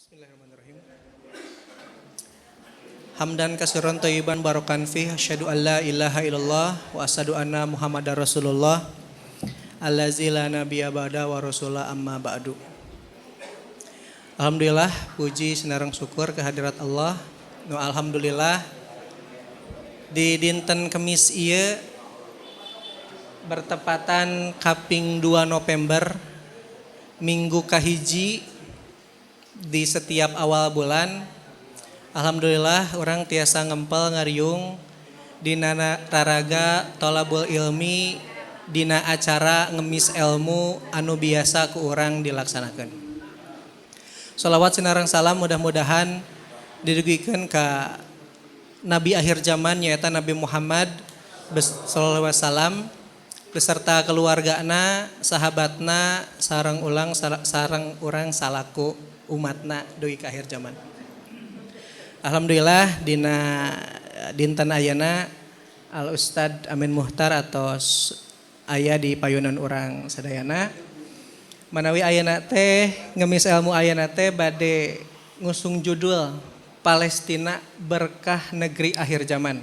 Bismillahirrahmanirrahim. Hamdan katsiran thayyiban barakan fi asyhadu an la ilaha illallah wa asyhadu anna Muhammadar Rasulullah allazi la nabiyya ba'da wa rasula amma ba'du. Alhamdulillah puji sinareng syukur kehadirat Allah. Nu alhamdulillah di dinten Kemis ieu bertepatan kaping 2 November minggu kahiji di setiap awal bulan. Alhamdulillah orang tiasa ngempel ngariung dina raraga tolabul ilmi dina acara ngemis ilmu anu biasa ku urang dilaksanakan. Shalawat sinareng salam mudah-mudahan didugikeun ka Nabi akhir zaman nyaeta Nabi Muhammad sallallahu alaihi wasallam beserta keluargana, sahabatna, sareng urang salaku umatna dugi ka akhir zaman. Alhamdulillah dina dinten ayeuna Al Ustad Amin Muhtar atau aya di payunan urang sadayana. Manawi ayeuna teh ngemis ilmu ayeuna teh bade ngusung judul Palestina Berkah Negeri Akhir Zaman.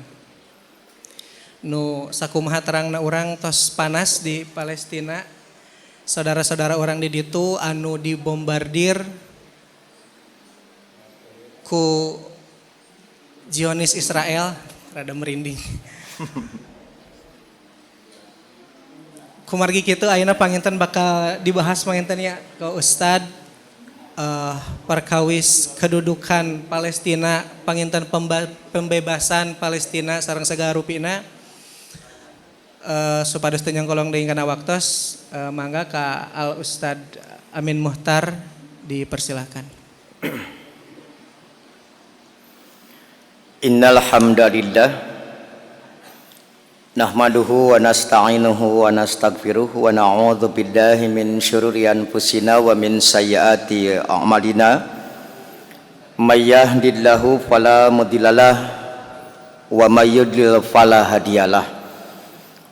Nu sakumaha terangna urang tos panas di Palestina. Saudara-saudara orang di ditu anu dibombardir ku Zionis Israel, rada merinding. Kumargi kitu ayeuna panginten bakal dibahas panginten ya ke Ustad perkawis kedudukan Palestina, panginten pembebasan Palestina sareng sagala rupina. Supados teu nyangkolong deui kana waktos, mangga ka Al Ustad Amin Muhtar dipersilakan. Innal hamdalillah nahmaduhu wa nasta'inuhu wa nastaghfiruh wa na'udzu billahi min syururi anfusina wa min sayyiati a'malina may yahdihillahu fala mudhillalah wa may yudlil fala hadiyalah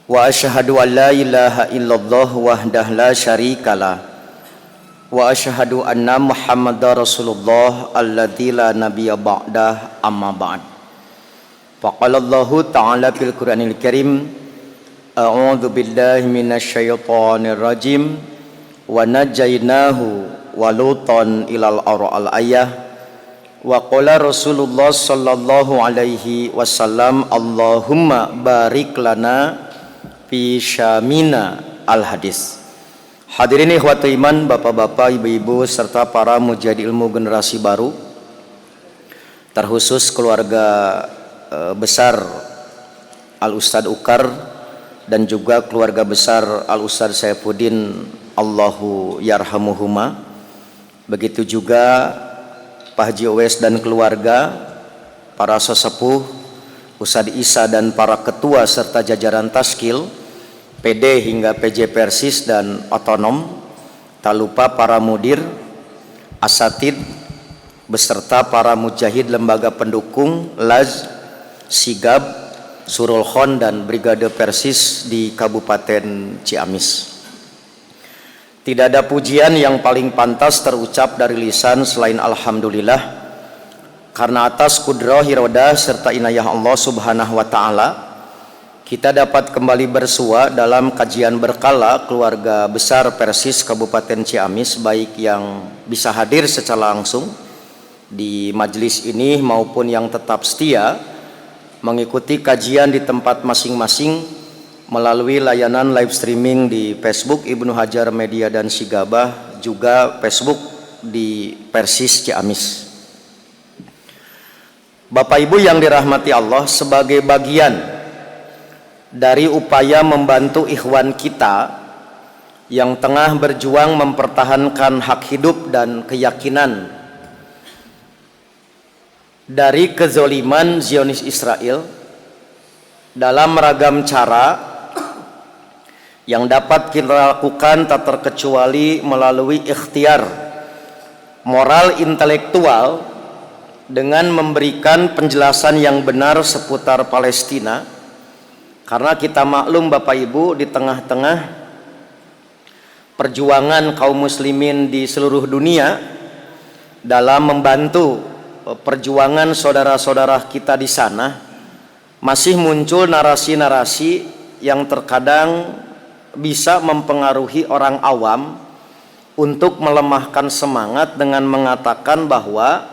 wa asyhadu an la ilaha illallah wahdahu la syarikalah wa asyhadu anna muhammadar rasulullah alladzi la nabiyya ba'dah amma ba'd. Faqala Allahu ta'ala fil Qur'anil Karim a'udzu billahi minasyaitonir rajim wa najainahu wa lutan ilal ara'al ayah wa qala Rasulullah sallallahu alaihi wasallam Allahumma barik lana fi syamina al hadis. Hadirin ikhwatul iman, bapak-bapak, ibu-ibu serta para mujahid ilmu generasi baru, terkhusus keluarga besar Al Ustad Ukar dan juga keluarga besar Al Ustad Saifuddin Allahu yarhamuhuma. Begitu juga Pak Haji Uwais dan keluarga, para sesepuh, Ustad Isa dan para ketua serta jajaran Taskil, PD hingga PJ Persis dan otonom, tak lupa para mudir, asatid beserta para mujahid lembaga pendukung Laz, Sigab, Surul Khon dan Brigade Persis di Kabupaten Ciamis. Tidak ada pujian yang paling pantas terucap dari lisan selain alhamdulillah, karena atas kudrah irodah serta inayah Allah subhanahu wa ta'ala kita dapat kembali bersua dalam kajian berkala keluarga besar Persis Kabupaten Ciamis, baik yang bisa hadir secara langsung di majelis ini maupun yang tetap setia mengikuti kajian di tempat masing-masing melalui layanan live streaming di Facebook Ibnu Hajar Media dan Sigabah, juga Facebook di Persis Ciamis. Bapak Ibu yang dirahmati Allah, sebagai bagian dari upaya membantu ikhwan kita yang tengah berjuang mempertahankan hak hidup dan keyakinan dari kezoliman Zionis Israel dalam ragam cara yang dapat kita lakukan tak terkecuali melalui ikhtiar moral intelektual dengan memberikan penjelasan yang benar seputar Palestina, karena kita maklum Bapak Ibu, di tengah-tengah perjuangan kaum muslimin di seluruh dunia dalam membantu perjuangan saudara-saudara kita di sana, masih muncul narasi-narasi yang terkadang bisa mempengaruhi orang awam untuk melemahkan semangat dengan mengatakan bahwa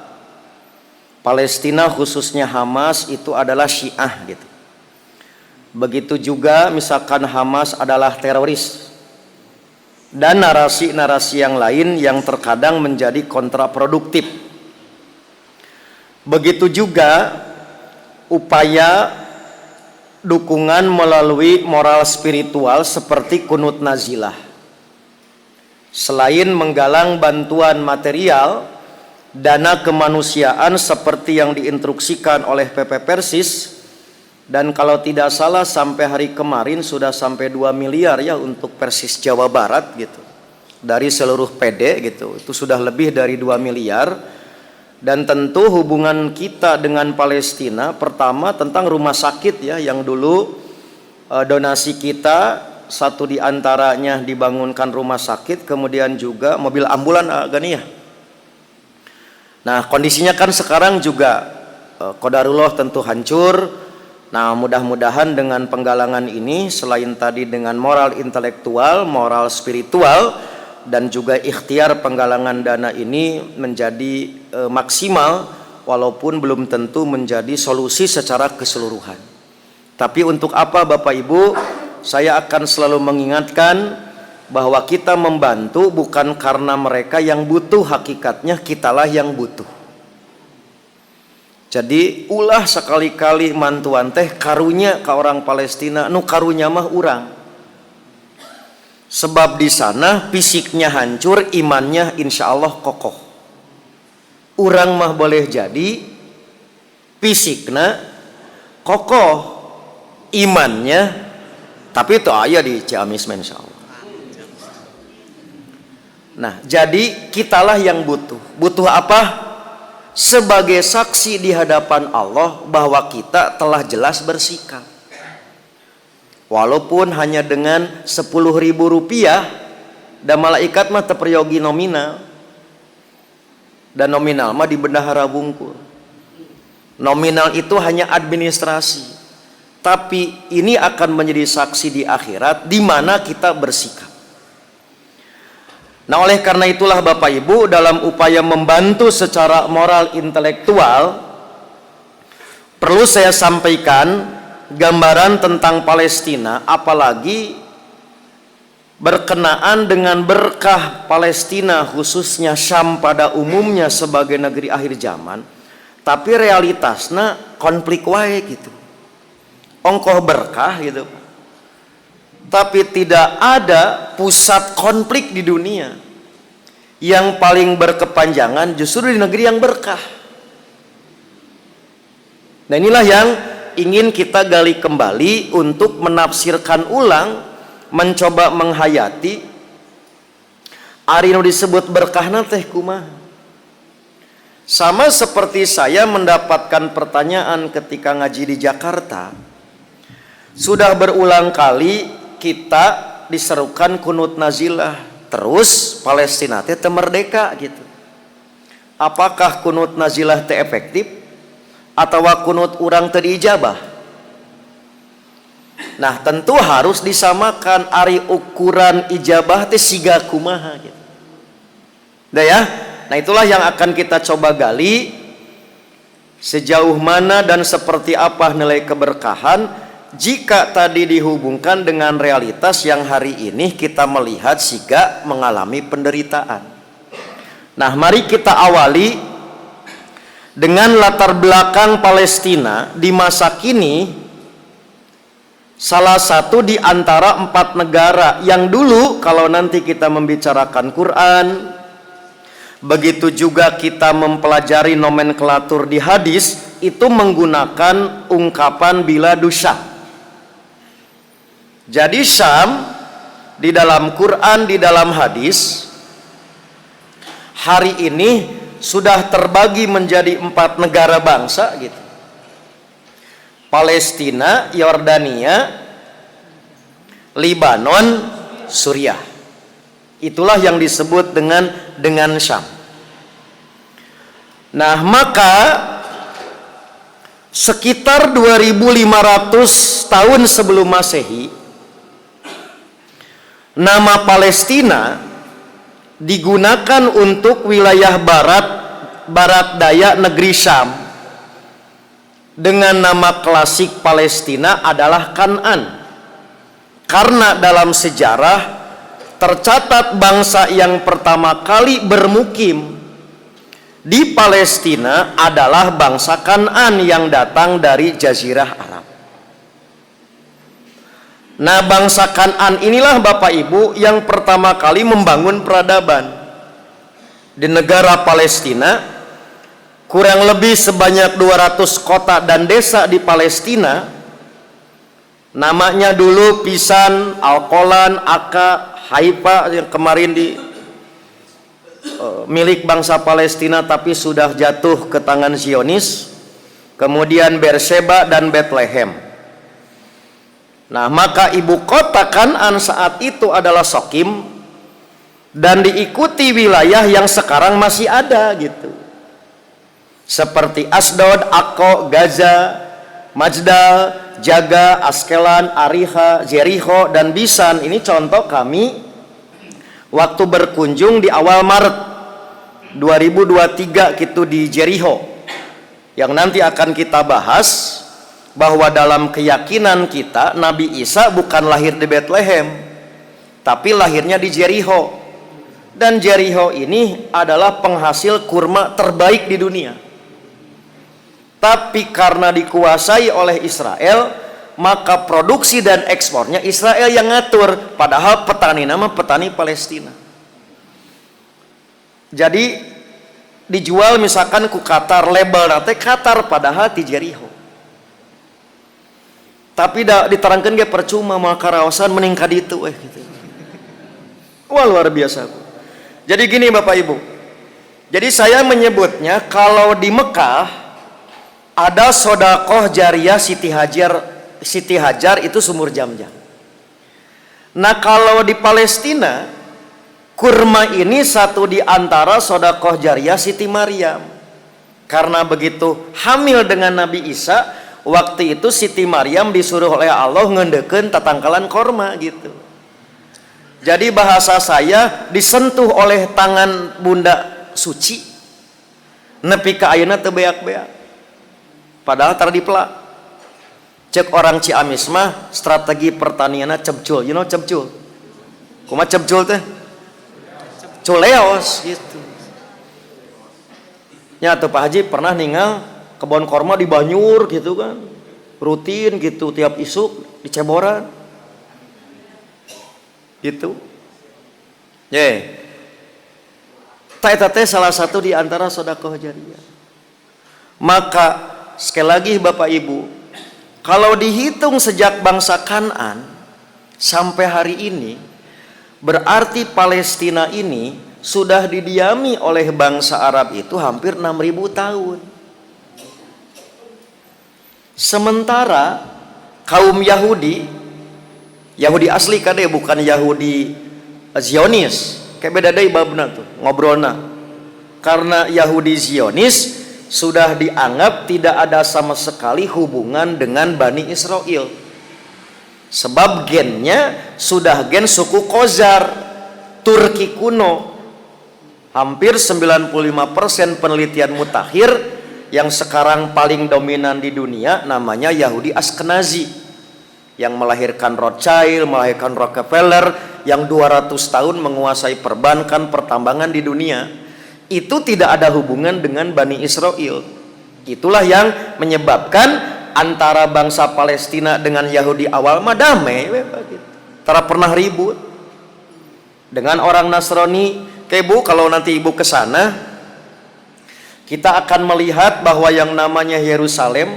Palestina khususnya Hamas itu adalah Syiah gitu. Begitu juga misalkan Hamas adalah teroris. Dan narasi-narasi yang lain yang terkadang menjadi kontraproduktif. Begitu juga upaya dukungan melalui moral spiritual seperti kunut nazilah. Selain menggalang bantuan material, dana kemanusiaan seperti yang diinstruksikan oleh PP Persis, dan kalau tidak salah sampai hari kemarin sudah sampai 2 miliar ya untuk Persis Jawa Barat gitu. Dari seluruh PD gitu. Itu sudah lebih dari 2 miliar. Dan tentu hubungan kita dengan Palestina pertama tentang rumah sakit ya, yang dulu donasi kita satu di antaranya dibangunkan rumah sakit, kemudian juga mobil ambulan Ganiyah. Nah, kondisinya kan sekarang juga qadarullah tentu hancur. Nah, mudah-mudahan dengan penggalangan ini selain tadi dengan moral intelektual, moral spiritual, dan juga ikhtiar penggalangan dana ini menjadi maksimal, walaupun belum tentu menjadi solusi secara keseluruhan. Tapi untuk apa Bapak Ibu, saya akan selalu mengingatkan bahwa kita membantu bukan karena mereka yang butuh, hakikatnya kitalah yang butuh. Jadi ulah sekali-kali mantuan teh karunya ke orang Palestina, nu karunya mah urang. Sebab di sana fisiknya hancur, imannya insya Allah kokoh. Urang mah boleh jadi fisiknya kokoh, imannya tapi itu aya di Ciamis insya Allah. Nah, jadi kitalah yang butuh. Butuh apa? Sebagai saksi di hadapan Allah bahwa kita telah jelas bersikap. Walaupun hanya dengan 10.000 rupiah, dan malaikat mah terperyogi nominal. Dan nominal mah di bendahara bungkul. Nominal itu hanya administrasi. Tapi ini akan menjadi saksi di akhirat di mana kita bersikap. Nah, oleh karena itulah Bapak Ibu, dalam upaya membantu secara moral intelektual, perlu saya sampaikan gambaran tentang Palestina, apalagi berkenaan dengan berkah Palestina khususnya Syam pada umumnya sebagai negeri akhir zaman. Tapi realitasnya konflik wae gitu. Ongkoh berkah gitu. Tapi tidak ada pusat konflik di dunia. Yang paling berkepanjangan justru di negeri yang berkah. Nah, inilah yang ingin kita gali kembali untuk menafsirkan ulang, mencoba menghayati ari nu disebut berkahna teh kumaha. Sama seperti saya mendapatkan pertanyaan ketika ngaji di Jakarta. Sudah berulang kali kita diserukan kunut nazilah, terus Palestina teh merdeka gitu. Apakah kunut nazilah teh efektif atau kunut urang teu diijabah? Nah, tentu harus disamakan ari ukuran ijabah teh siga kumaha gitu. Dah ya. Nah, itulah yang akan kita coba gali sejauh mana dan seperti apa nilai keberkahan jika tadi dihubungkan dengan realitas yang hari ini kita melihat siga mengalami penderitaan. Nah, mari kita awali dengan latar belakang Palestina di masa kini, salah satu di antara 4 negara yang dulu kalau nanti kita membicarakan Quran, begitu juga kita mempelajari nomenklatur di hadis, itu menggunakan ungkapan biladu Syam. Jadi Syam di dalam Quran, di dalam hadis, hari ini sudah terbagi menjadi 4 negara bangsa gitu. Palestina, Yordania, Libanon, Suriah. Itulah yang disebut dengan Syam. Nah, maka sekitar 2500 tahun sebelum Masehi, nama Palestina digunakan untuk wilayah barat daya negeri Syam dengan nama klasik Palestina adalah Kan'an. Karena dalam sejarah tercatat bangsa yang pertama kali bermukim di Palestina adalah bangsa Kan'an yang datang dari Jazirah Arab. Nah, bangsa Kan'an inilah Bapak Ibu yang pertama kali membangun peradaban di negara Palestina. Kurang lebih sebanyak 200 kota dan desa di Palestina. Namanya dulu Pisan, Al-Qolan, Aka, Haifa yang kemarin di milik bangsa Palestina tapi sudah jatuh ke tangan Zionis. Kemudian Beersheba dan Bethlehem. Nah, maka ibu kota Kan'an saat itu adalah Sokim dan diikuti wilayah yang sekarang masih ada gitu. Seperti Asdod, Akko, Gaza, Majdal, Jaga, Askelan, Ariha, Jericho, dan Bisan. Ini contoh kami waktu berkunjung di awal Maret 2023 gitu di Jericho, yang nanti akan kita bahas bahwa dalam keyakinan kita Nabi Isa bukan lahir di Bethlehem tapi lahirnya di Jericho, dan Jericho ini adalah penghasil kurma terbaik di dunia. Tapi karena dikuasai oleh Israel, maka produksi dan ekspornya Israel yang ngatur, padahal petani nama petani Palestina. Jadi dijual misalkan ku Qatar, label nanti Qatar padahal di Jericho. Tapi diterangkan ge percuma maka rawasan meningkat itu gitu. Wah, luar biasa. Jadi gini Bapak Ibu. Jadi saya menyebutnya kalau di Mekah ada sodakoh jariah Siti Hajar itu sumur Jam-Jam. Nah, kalau di Palestina kurma ini satu di antara sodakoh jariah Siti Maryam. Karena begitu hamil dengan Nabi Isa, waktu itu Siti Maryam disuruh oleh Allah ngendeken tatangkalan korma gitu. Jadi bahasa saya disentuh oleh tangan Bunda Suci nepi ka ayeuna teu beak-beak. Padahal tara dipelak. Cek orang Ciamis mah strategi pertaniannya cebcul. You know cebcul? Kumaha cebcul teh? Culeos gitu. Ya tuh Pak Haji pernah ninggal kebun korma di Banyur gitu kan. Rutin gitu tiap isuk di Ceboran. Gitu. Eta teh salah satu di antara sedekah jariah. Maka sekali lagi Bapak Ibu, kalau dihitung sejak bangsa Kan'an sampai hari ini, berarti Palestina ini sudah didiami oleh bangsa Arab itu hampir 6.000 tahun. Sementara kaum Yahudi asli kade bukan Yahudi Zionis, kayak beda deui babna tuh ngobrolna. Karena Yahudi Zionis sudah dianggap tidak ada sama sekali hubungan dengan Bani Israel. Sebab gennya sudah gen suku Khozar, Turki kuno. Hampir 95% penelitian mutakhir yang sekarang paling dominan di dunia namanya Yahudi Ashkenazi, yang melahirkan Rothschild, melahirkan Rockefeller, yang 200 tahun menguasai perbankan, pertambangan di dunia. Itu tidak ada hubungan dengan Bani Israel. Itulah yang menyebabkan antara bangsa Palestina dengan Yahudi awal mah damai, tak pernah ribut. Dengan orang Nasrani, kayak Bu, kalau nanti Ibu ke sana, kita akan melihat bahwa yang namanya Yerusalem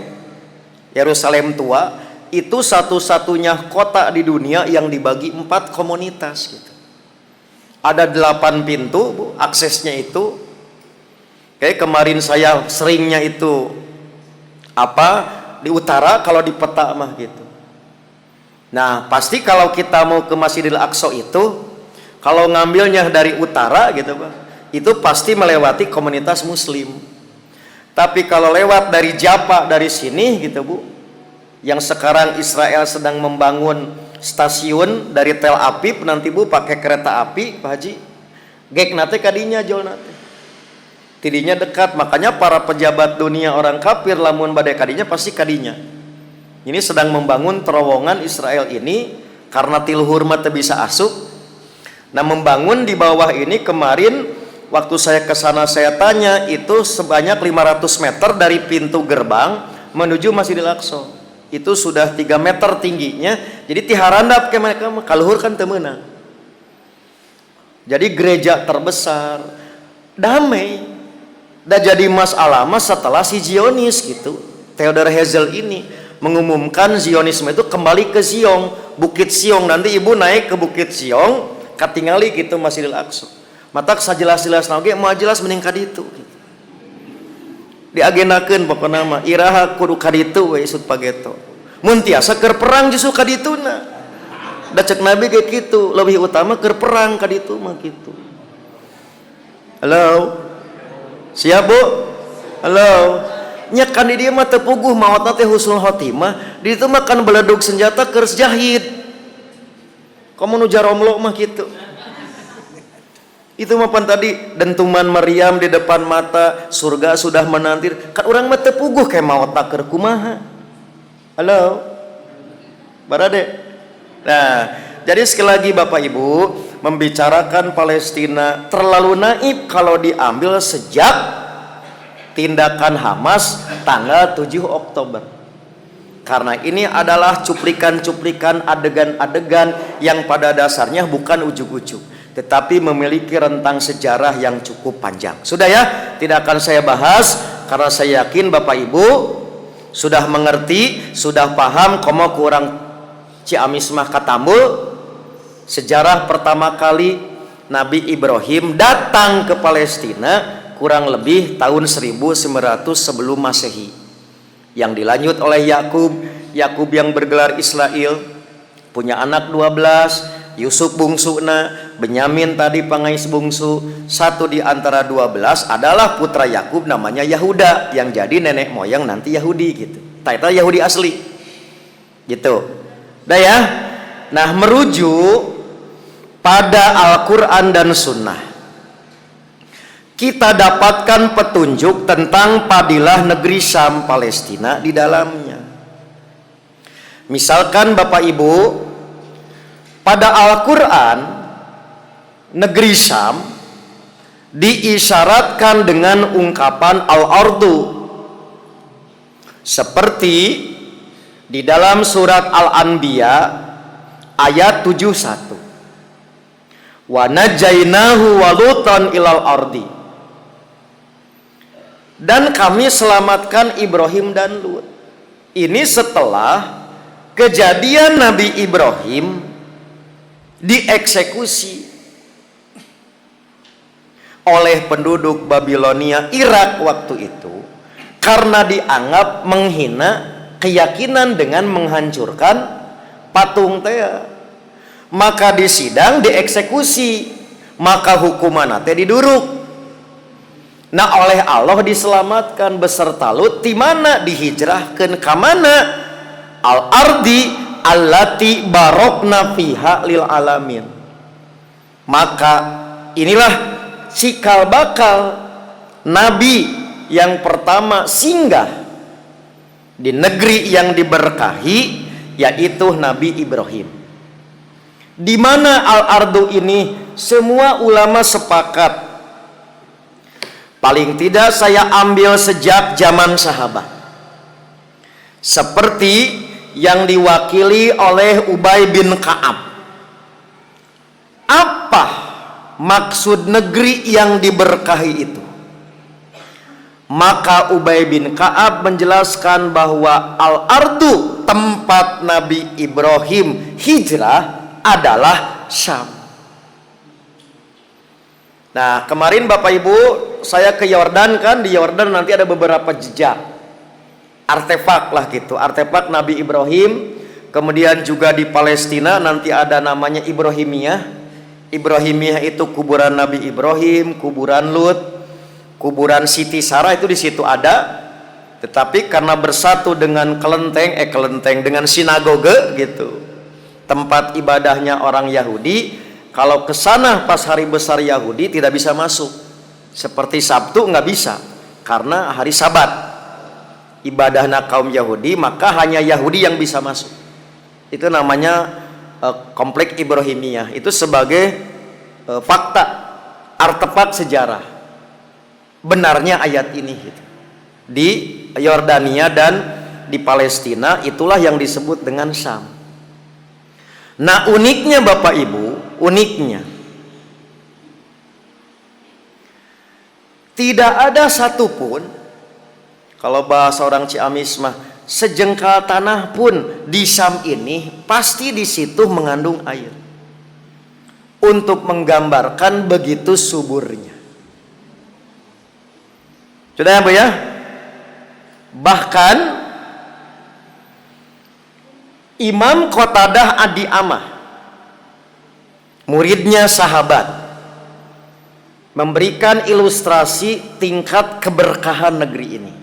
tua, itu satu-satunya kota di dunia yang dibagi 4 komunitas gitu. Ada 8 pintu, Bu, aksesnya itu. Kayak kemarin saya seringnya itu di utara, kalau di peta mah gitu. Nah, pasti kalau kita mau ke Masjidil Aqsa itu, kalau ngambilnya dari utara gitu, Pak, itu pasti melewati komunitas Muslim. Tapi kalau lewat dari Japa dari sini gitu Bu, yang sekarang Israel sedang membangun stasiun dari Tel Aviv nanti Bu pakai kereta api Pak Haji, gek nate kadinya jol nate. Tidinya dekat, makanya para pejabat dunia orang kafir lamun badai kadinya pasti kadinya. Ini sedang membangun terowongan Israel ini karena tiluhur mah teu bisa asup. Nah, membangun di bawah ini kemarin waktu saya ke sana saya tanya itu sebanyak 500 meter dari pintu gerbang menuju Masjidil Aqsa. Itu sudah 3 meter tingginya. Jadi tiharandap ke mereka kaluhur kan teu meunang. Jadi gereja terbesar damai. Dan jadi masalah setelah si Zionis gitu, Theodor Herzl ini mengumumkan Zionisme itu kembali ke Zion, Bukit Siong. Nanti ibu naik ke Bukit Siong, katingali gitu Masjidil Aqsa. Matak sajelas-jelas nage mau jelas meningkat itu. Gitu. Diagendakeun pokona mah iraha kudu kaditu we isut pageto. Mun tiasa keur perang justru kadituna. Da cek Nabi kayak gitu, lebih utama keur perang kaditu mah gitu. Halo. Siap Bu? Halo. Nya kan di dia mah teu puguh maotna teh husnul khotimah, di ditu mah kan beledug senjata keur jahid. Komo nu jaromlo mah gitu. Itu mah pan tadi dentuman Maryam di depan mata, surga sudah menanti. Kan urang mah teu puguh kae maotna keur kumaha. Halo. Barade. Nah, jadi sekali lagi Bapak Ibu, membicarakan Palestina terlalu naif kalau diambil sejak tindakan Hamas tanggal 7 Oktober. Karena ini adalah cuplikan-cuplikan adegan-adegan yang pada dasarnya bukan ujug-ujug, tetapi memiliki rentang sejarah yang cukup panjang. Sudah ya, tidak akan saya bahas karena saya yakin Bapak Ibu sudah mengerti, sudah paham komo kurang Ciamis mah katambul. Sejarah pertama kali Nabi Ibrahim datang ke Palestina kurang lebih tahun 1900 sebelum Masehi. Yang dilanjut oleh Yakub yang bergelar Israel, punya anak 12, Yusuf bungsuna, Benyamin tadi pangais bungsu. Satu di antara 12 adalah putra Yakub namanya Yahuda yang jadi nenek moyang nanti Yahudi gitu. Itu Yahudi asli. Gitu. Dah ya. Nah, merujuk pada Al-Quran dan Sunnah, kita dapatkan petunjuk tentang padilah negeri Syam Palestina di dalamnya. Misalkan Bapak Ibu, pada Al-Quran negeri Syam diisyaratkan dengan ungkapan Al-Ardu, seperti di dalam surat Al-Anbiya ayat 71. Wa najainahu wa lutan ilal ardi, dan kami selamatkan Ibrahim dan Lut. Ini setelah kejadian Nabi Ibrahim dieksekusi oleh penduduk Babilonia Irak waktu itu karena dianggap menghina keyakinan dengan menghancurkan patung teh. Maka disidang dieksekusi, maka hukuman teh diduruk. Nah, oleh Allah diselamatkan beserta Lut, di mana dihijrahkeun ka mana? Al-ardi allati barokna fiha lil alamin. Maka inilah cikal bakal nabi yang pertama singgah di negeri yang diberkahi, yaitu Nabi Ibrahim. Di mana Al-Ardu ini semua ulama sepakat, paling tidak saya ambil sejak zaman sahabat, seperti yang diwakili oleh Ubay bin Ka'ab. Apa maksud negeri yang diberkahi itu? Maka Ubay bin Ka'ab menjelaskan bahwa Al-Ardu, tempat Nabi Ibrahim hijrah, adalah Syam. Nah, kemarin Bapak Ibu saya ke Yordan kan, di Yordan nanti ada beberapa jejak artefak lah gitu, artefak Nabi Ibrahim. Kemudian juga di Palestina nanti ada namanya Ibrahimiyah. Ibrahimiyah itu kuburan Nabi Ibrahim, kuburan Lut. kuburan Siti Sarah itu di situ ada, tetapi karena bersatu dengan kelenteng dengan sinagoge gitu, tempat ibadahnya orang Yahudi, kalau ke sana pas hari besar Yahudi tidak bisa masuk. Seperti Sabtu nggak bisa karena hari Sabat ibadahnya kaum Yahudi, maka hanya Yahudi yang bisa masuk. Itu namanya kompleks Ibrahimiyah. Itu sebagai fakta artefak sejarah benarnya ayat ini gitu. Di Yordania dan di Palestina itulah yang disebut dengan Syam. Nah, uniknya Bapak Ibu, uniknya tidak ada satupun, kalau bahasa orang Ciamis mah, sejengkal tanah pun di Syam ini pasti di situ mengandung air, untuk menggambarkan begitu suburnya. Sudah ya Bu ya? Bahkan Imam Qatadah Ad-Di'amah, muridnya sahabat, memberikan ilustrasi tingkat keberkahan negeri ini,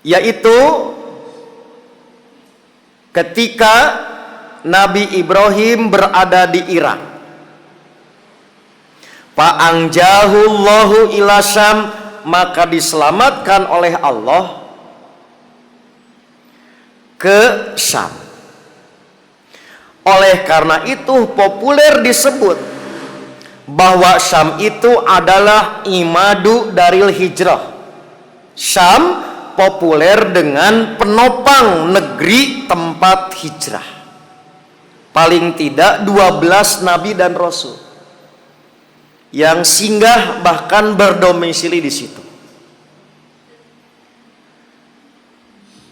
yaitu ketika Nabi Ibrahim berada di Irak, fa'anjahullahu ila Syam, maka diselamatkan oleh Allah ke Syam. Oleh karena itu populer disebut bahwa Syam itu adalah imadu daril hijrah. Syam populer dengan penopang negeri tempat hijrah. Paling tidak 12 nabi dan rasul yang singgah bahkan berdomisili di situ.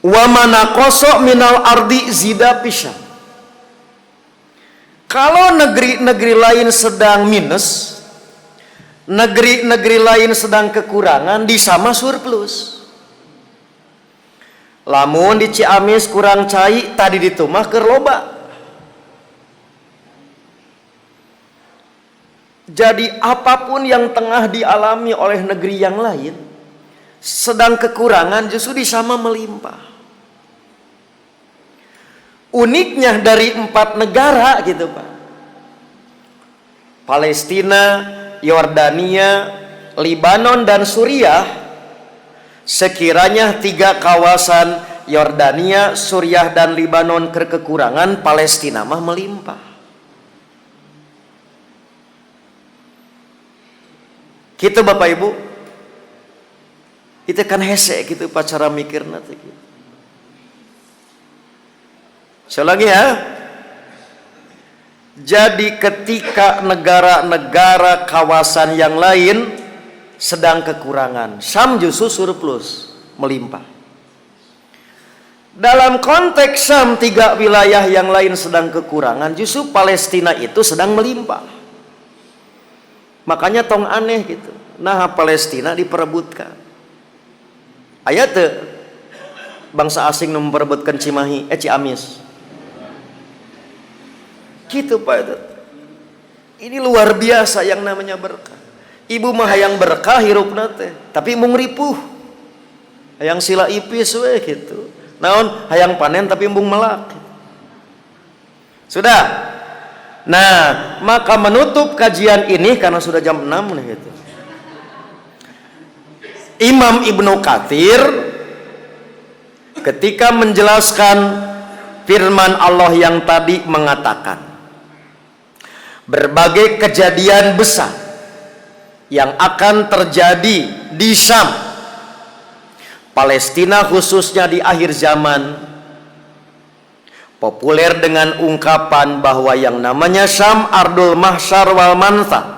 Wa manaqasa minal ardi zida pisah. Kalau negeri-negeri lain sedang minus, negeri-negeri lain sedang kekurangan, di sama surplus. Lamun di Ciamis kurang cai, tadi di Tumah keur loba. Jadi apapun yang tengah dialami oleh negeri yang lain sedang kekurangan, justru di sama melimpah. Uniknya dari 4 negara gitu Pak, Palestina, Yordania, Libanon dan Suriah, sekiranya 3 kawasan Yordania, Suriah dan Libanon kekurangan, Palestina mah melimpah. Gitu Bapak Ibu, itu kan hese gitu Pak cara mikirna gitu. Selagi ya. Jadi ketika negara-negara kawasan yang lain sedang kekurangan, Syam justru surplus, melimpah. Dalam konteks Syam 3 wilayah yang lain sedang kekurangan, justru Palestina itu sedang melimpah. Makanya tong aneh gitu. Nah, Palestina diperebutkan. Ayat bangsa asing memperebutkan Cimahi, Ciamis. Gitu Pak itu. Ini luar biasa yang namanya berkah. Ibu mah hayang berkah hirupna teh, tapi mung ripuh. Hayang sila ipis we gitu. Naon hayang panen tapi mung melak. Sudah. Nah, maka menutup kajian ini karena sudah jam 6 nih gitu. Imam Ibnu Katsir ketika menjelaskan firman Allah yang tadi mengatakan berbagai kejadian besar yang akan terjadi di Syam, Palestina khususnya di akhir zaman, populer dengan ungkapan bahwa yang namanya Syam ardul mahsyar wal mantha.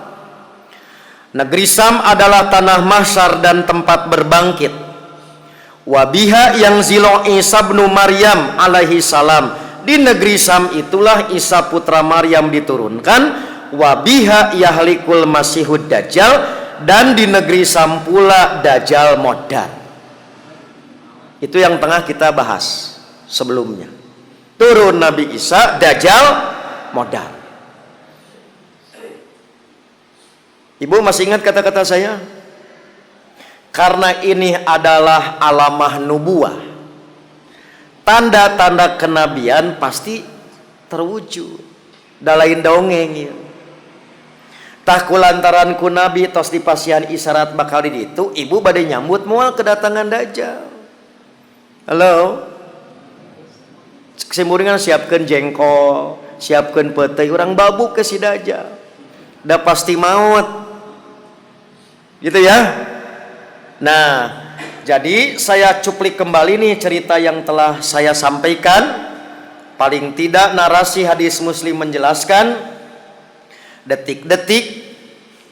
Negeri Syam adalah tanah mahsyar dan tempat berbangkit. Wabiha yang zilo Isa bin Maryam alaihi salam. Di negeri Syam itulah Isa putra Maryam diturunkan. Wabiha yahlikul masihud dajjal, dan di negeri Syam pula dajjal modal. Itu yang tengah kita bahas sebelumnya. Turun Nabi Isa, dajjal modal. Ibu masih ingat kata-kata saya? Karena ini adalah alamah nubuah, tanda-tanda kenabian pasti terwujud. Dalain dongeng ya. Tah kulantaran ku nabi tos dipasihan isyarat bakal di ditu, ibu badai nyambut moal kedatangan Dajjal. Halo. Simuringan siapkeun jengkol, siapkeun peuteuy urang babuk ke si Dajjal. Da pasti maut. Gitu ya. Nah, jadi saya cuplik kembali nih cerita yang telah saya sampaikan. Paling tidak narasi hadis Muslim menjelaskan detik-detik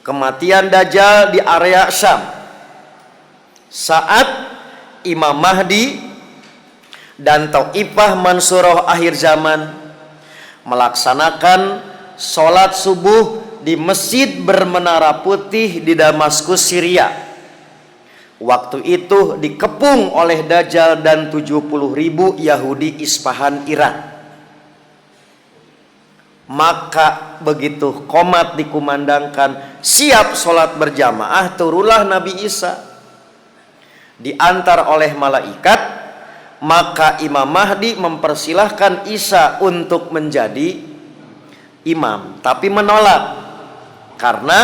kematian Dajjal di area Syam. Saat Imam Mahdi dan Thaifah Mansurah akhir zaman melaksanakan sholat subuh di masjid bermenara putih di Damaskus, Syria. Waktu itu dikepung oleh Dajjal dan 70.000 Yahudi Isfahan, Iran. Maka begitu qomat dikumandangkan, siap sholat berjamaah, turunlah Nabi Isa diantar oleh malaikat. Maka Imam Mahdi mempersilahkan Isa untuk menjadi imam, tapi menolak karena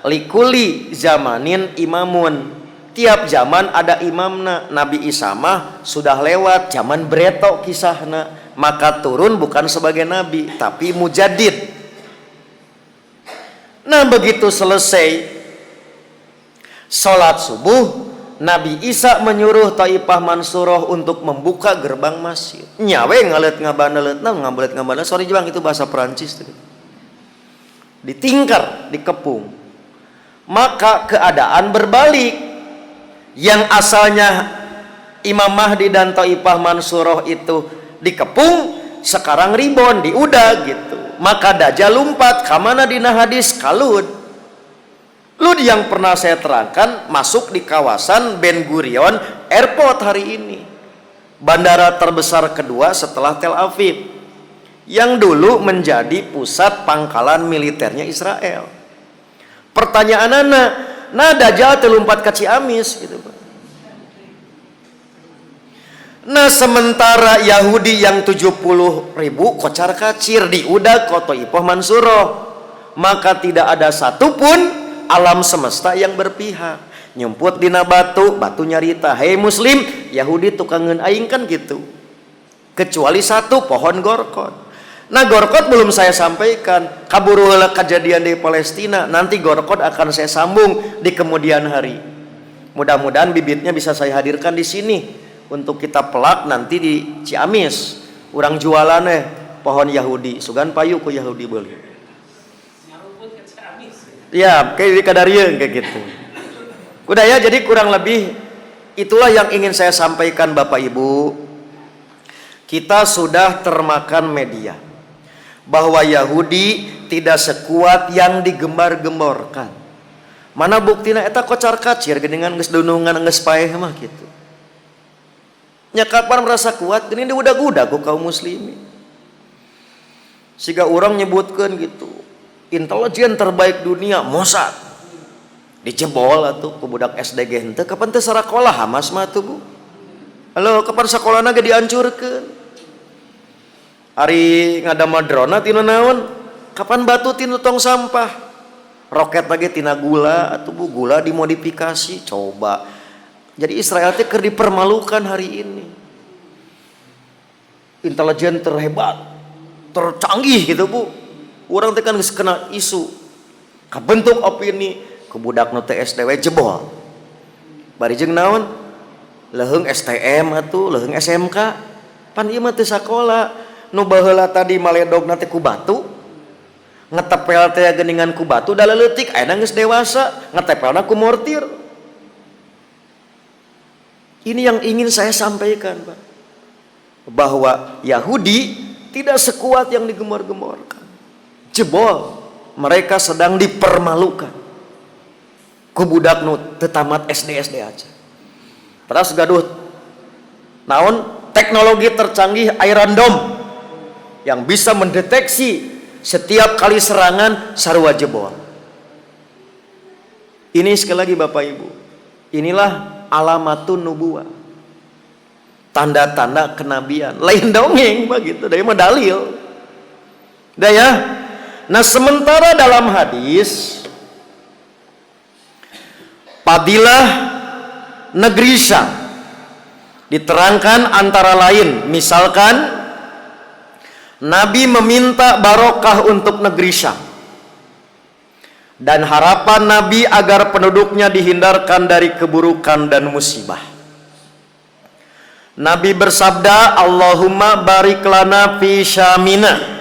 likuli zamanin imamun, tiap zaman ada imamna. Nabi Isa mah sudah lewat zaman bereto kisahna, maka turun bukan sebagai nabi tapi mujaddid. Nah, begitu selesai sholat subuh, Nabi Isa menyuruh Thaifah Mansurah untuk membuka gerbang masjid. Nyawe ngalet ngabanelet, sorry Jang, itu bahasa Perancis tadi. Ditingkar, dikepung. Maka keadaan berbalik. Yang asalnya Imam Mahdi dan Thaifah Mansurah itu dikepung, sekarang ribon, diudah gitu. Maka Dajjal lompat kamana dina hadis kalud. Lud yang pernah saya terangkan masuk di kawasan Ben Gurion Airport hari ini, bandara terbesar kedua setelah Tel Aviv, yang dulu menjadi pusat pangkalan militernya Israel. Pertanyaanna, nah Dajjal telumpat ke Ciamis gitu, Pak. Nah, sementara Yahudi yang 70.000 kocar kacir diudah ke Thaifah Mansurah, maka tidak ada satupun alam semesta yang berpihak. Nyumput dina batu, batu nyarita, hei muslim, Yahudi tukangan aing kan gitu. Kecuali satu, pohon gorkot. Nah, gorkot belum saya sampaikan, kaburu heula kejadian di Palestina, nanti gorkot akan saya sambung di kemudian hari. Mudah-mudahan bibitnya bisa saya hadirkan di sini untuk kita pelak nanti di Ciamis. Urang jualan pohon Yahudi, sugan payu ku Yahudi boleh. Ya, kayak di Kadarieu kayak gitu. Udah ya, jadi kurang lebih itulah yang ingin saya sampaikan Bapak Ibu. Kita sudah termakan media bahwa Yahudi tidak sekuat yang digembar-gemborkan. Mana buktina eta kocar kacir geningan geus dunungan geus paeh mah gitu. Nya kapan merasa kuat geuning diudag-udag ku kaum muslimin. Siga urang nyebutkeun gitu, intelijen terbaik dunia Mossad dijebol atuh ku budak SDG henteu. Kapan teh sarakola Hamas mah tuh Bu? Halo, kapan sakolana ge dihancurkeun? Ari ngadama drona tina naon? Kapan batu tina tong sampah? Roket lagi tina gula atuh Bu, gula dimodifikasi. Coba. Jadi Israel teh keur dipermalukan hari ini. Intelijen terhebat, tercanggih gitu Bu. Urang teh kan geus kena isu. Kabentuk opini ku budak nu teh SDW jebol. Bari jeung naon? Leheung STM atuh, leheung SMK. Pan ieu mah teu sakola. Nu baheula tadi maledogna teh ku batu. Ngetepel teh geuningan ku batu da leutik, ayeuna geus dewasa, ngetepelna ku mortir. Ini yang ingin saya sampaikan, Pak. Bahwa Yahudi tidak sekuat yang digemor-gemorkan. Jebol, mereka sedang dipermalukan. Ku budak nu teu tamat SD aja. Terus gaduh naon teknologi tercanggih Iron Dome yang bisa mendeteksi setiap kali serangan sarua jebol. Ini sekali lagi Bapak Ibu, inilah alamatun nubuwah, tanda-tanda kenabian. Lain dongeng begitu, dari mah dalil. Dah ya. Nah, sementara dalam hadis fadilah negeri Syam diterangkan antara lain, misalkan Nabi meminta barokah untuk negeri Syam dan harapan Nabi agar penduduknya dihindarkan dari keburukan dan musibah. Nabi bersabda, Allahumma barik lana fi Syamina.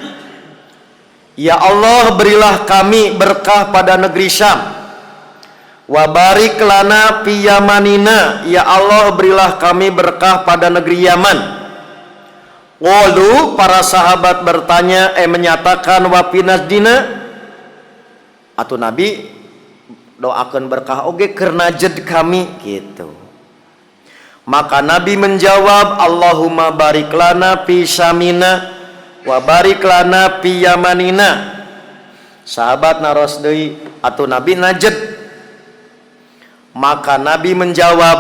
Ya Allah, berilah kami berkah pada negeri Syam. Wa barik lana fi Yamanina. Ya Allah, berilah kami berkah pada negeri Yaman. Walu, para sahabat bertanya, menyatakan wa fi Najdina. Atau Nabi doakan berkah oge keur Najd kami gitu. Maka Nabi menjawab, Allahumma barik lana fi Syamina wa barik lana fi Yamanina. Sahabat naros deui, atuh Nabi Najd. Maka Nabi menjawab,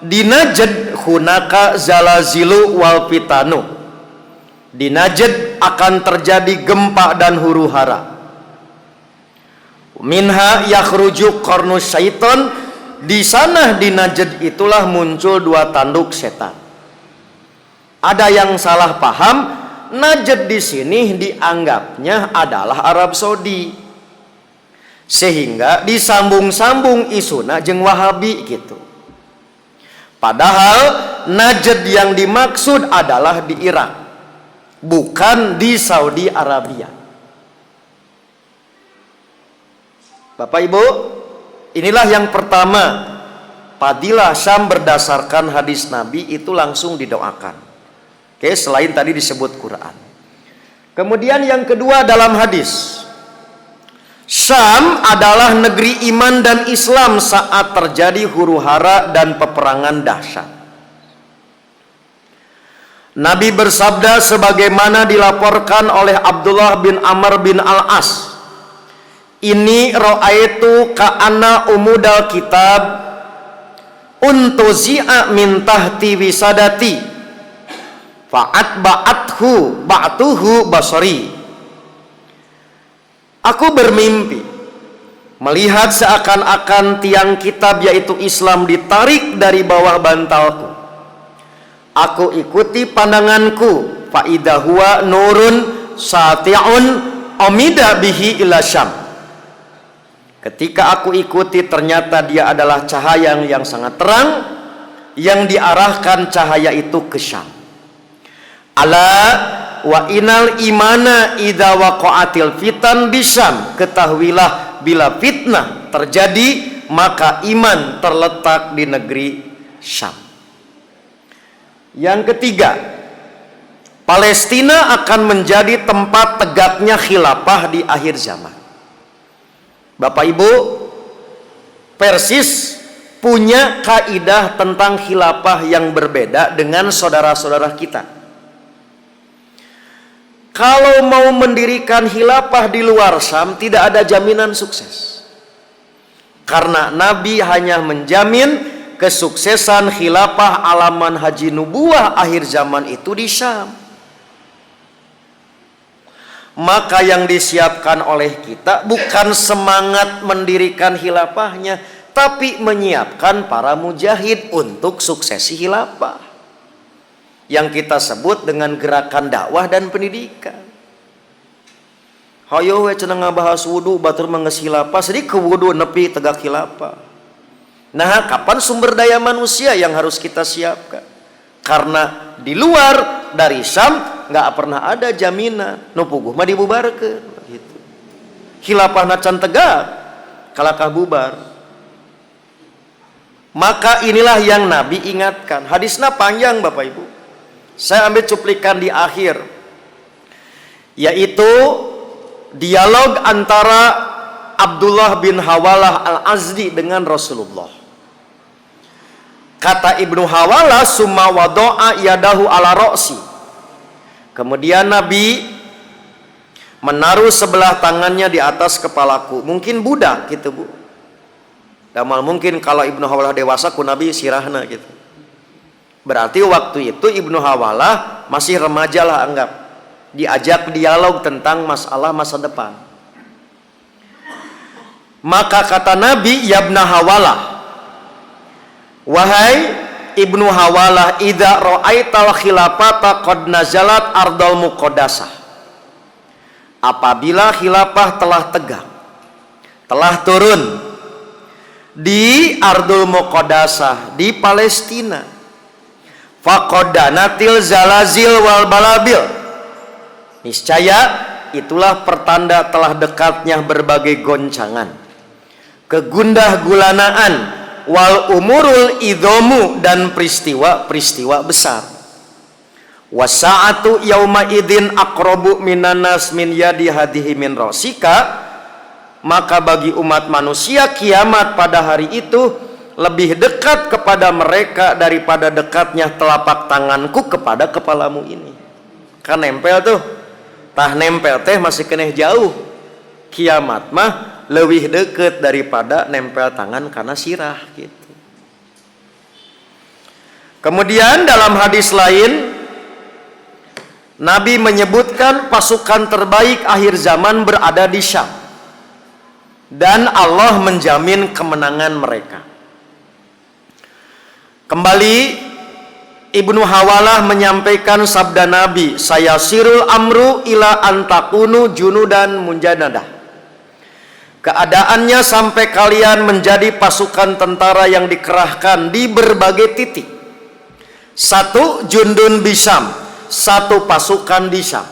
di Najd hunaka zalazilu wal fitanu. Di Najd akan terjadi gempa dan huru-hara. Minha yakhruju qarnus syaiton. Di sana di Najd itulah muncul dua tanduk setan. Ada yang salah paham, Najd di sini dianggapnya adalah Arab Saudi, sehingga disambung-sambung isuna jeung Wahabi gitu. Padahal Najd yang dimaksud adalah di Irak, bukan di Saudi Arabia. Bapak Ibu, inilah yang pertama, fadilah Syam berdasarkan hadis Nabi itu langsung didoakan. Oke, selain tadi disebut Quran. Kemudian yang kedua dalam hadis, Syam adalah negeri iman dan Islam saat terjadi huru-hara dan peperangan dahsyat. Nabi bersabda sebagaimana dilaporkan oleh Abdullah bin Amr bin Al-As, ini ra'aitu ka'anna umudal kitab untuzi'a min tahti wisadati fa'atba'athu ba'tuhu basari. Aku bermimpi melihat seakan-akan tiang kitab yaitu Islam ditarik dari bawah bantalku. Aku ikuti pandanganku, fa'idha huwa nurun sati'un omida bihi ila Syam. Ketika aku ikuti, ternyata dia adalah cahaya yang sangat terang yang diarahkan cahaya itu ke Syam. Ala wa inal imana idza waqa'atil fitan bisyam. Ketahuilah bila fitnah terjadi maka iman terletak di negeri Syam. Yang ketiga, Palestina akan menjadi tempat tegaknya khilafah di akhir zaman. Bapak Ibu, Persis punya kaidah tentang khilafah yang berbeda dengan saudara-saudara kita. Kalau mau mendirikan khilafah di luar Syam, tidak ada jaminan sukses. Karena Nabi hanya menjamin kesuksesan khilafah alaman haji nubuwah akhir zaman itu di Syam. Maka yang disiapkan oleh kita bukan semangat mendirikan khilafahnya, tapi menyiapkan para mujahid untuk suksesi khilafah yang kita sebut dengan gerakan dakwah dan pendidikan. Hayo we cenah ngabahas wudu batur manggeus khilafah, sedih ke wudu nepi tegak khilafah. Nah, kapan sumber daya manusia yang harus kita siapkan? Karena di luar dari Syam nggak pernah ada jaminan nu puguh mah dibubarkeun gitu. Khilafahna can tegak kalakah bubar. Maka inilah yang Nabi ingatkan. Hadisnya panjang Bapak Ibu. Saya ambil cuplikan di akhir, yaitu dialog antara Abdullah bin Hawalah al-Azdi dengan Rasulullah. Kata Ibnu Hawalah, summa wado'a yadahu ala ro'si. Kemudian Nabi menaruh sebelah tangannya di atas kepalaku. Mungkin budak gitu Bu. Damal mungkin kalau Ibnu Hawalah dewasa ku Nabi sirahna gitu. Berarti waktu itu Ibnu Hawalah masih remaja lah anggap. Diajak dialog tentang masalah masa depan. Maka kata Nabi, ya Ibnu Hawalah, wahai Ibnu Hawalah, idza ra'aital khilafata qad nazalat ardal muqaddasah. Apabila khilafah telah tegak, telah turun di ardul muqaddasah, di Palestina, faqadanatil zalazil wal balabil, niscaya itulah pertanda telah dekatnya berbagai goncangan, kegundah gulanaan, wal umurul idhomu, dan peristiwa-peristiwa besar. Wasa'atu yauma idin aqrabu minanas min yadi hadihi min rosika, maka bagi umat manusia kiamat pada hari itu lebih dekat kepada mereka daripada dekatnya telapak tanganku kepada kepalamu ini. Kan nempel tuh, tah nempel teh masih keneh jauh. Kiamat mah lebih dekat daripada nempel tangan karena sirah gitu. Kemudian dalam hadis lain Nabi menyebutkan pasukan terbaik akhir zaman berada di Syam dan Allah menjamin kemenangan mereka. Kembali Ibnu Hawalah menyampaikan sabda Nabi, saya sirul amru ila antakunu junudan munjanadah. Keadaannya sampai kalian menjadi pasukan tentara yang dikerahkan di berbagai titik. Satu, jundun bisam, satu pasukan di Syam.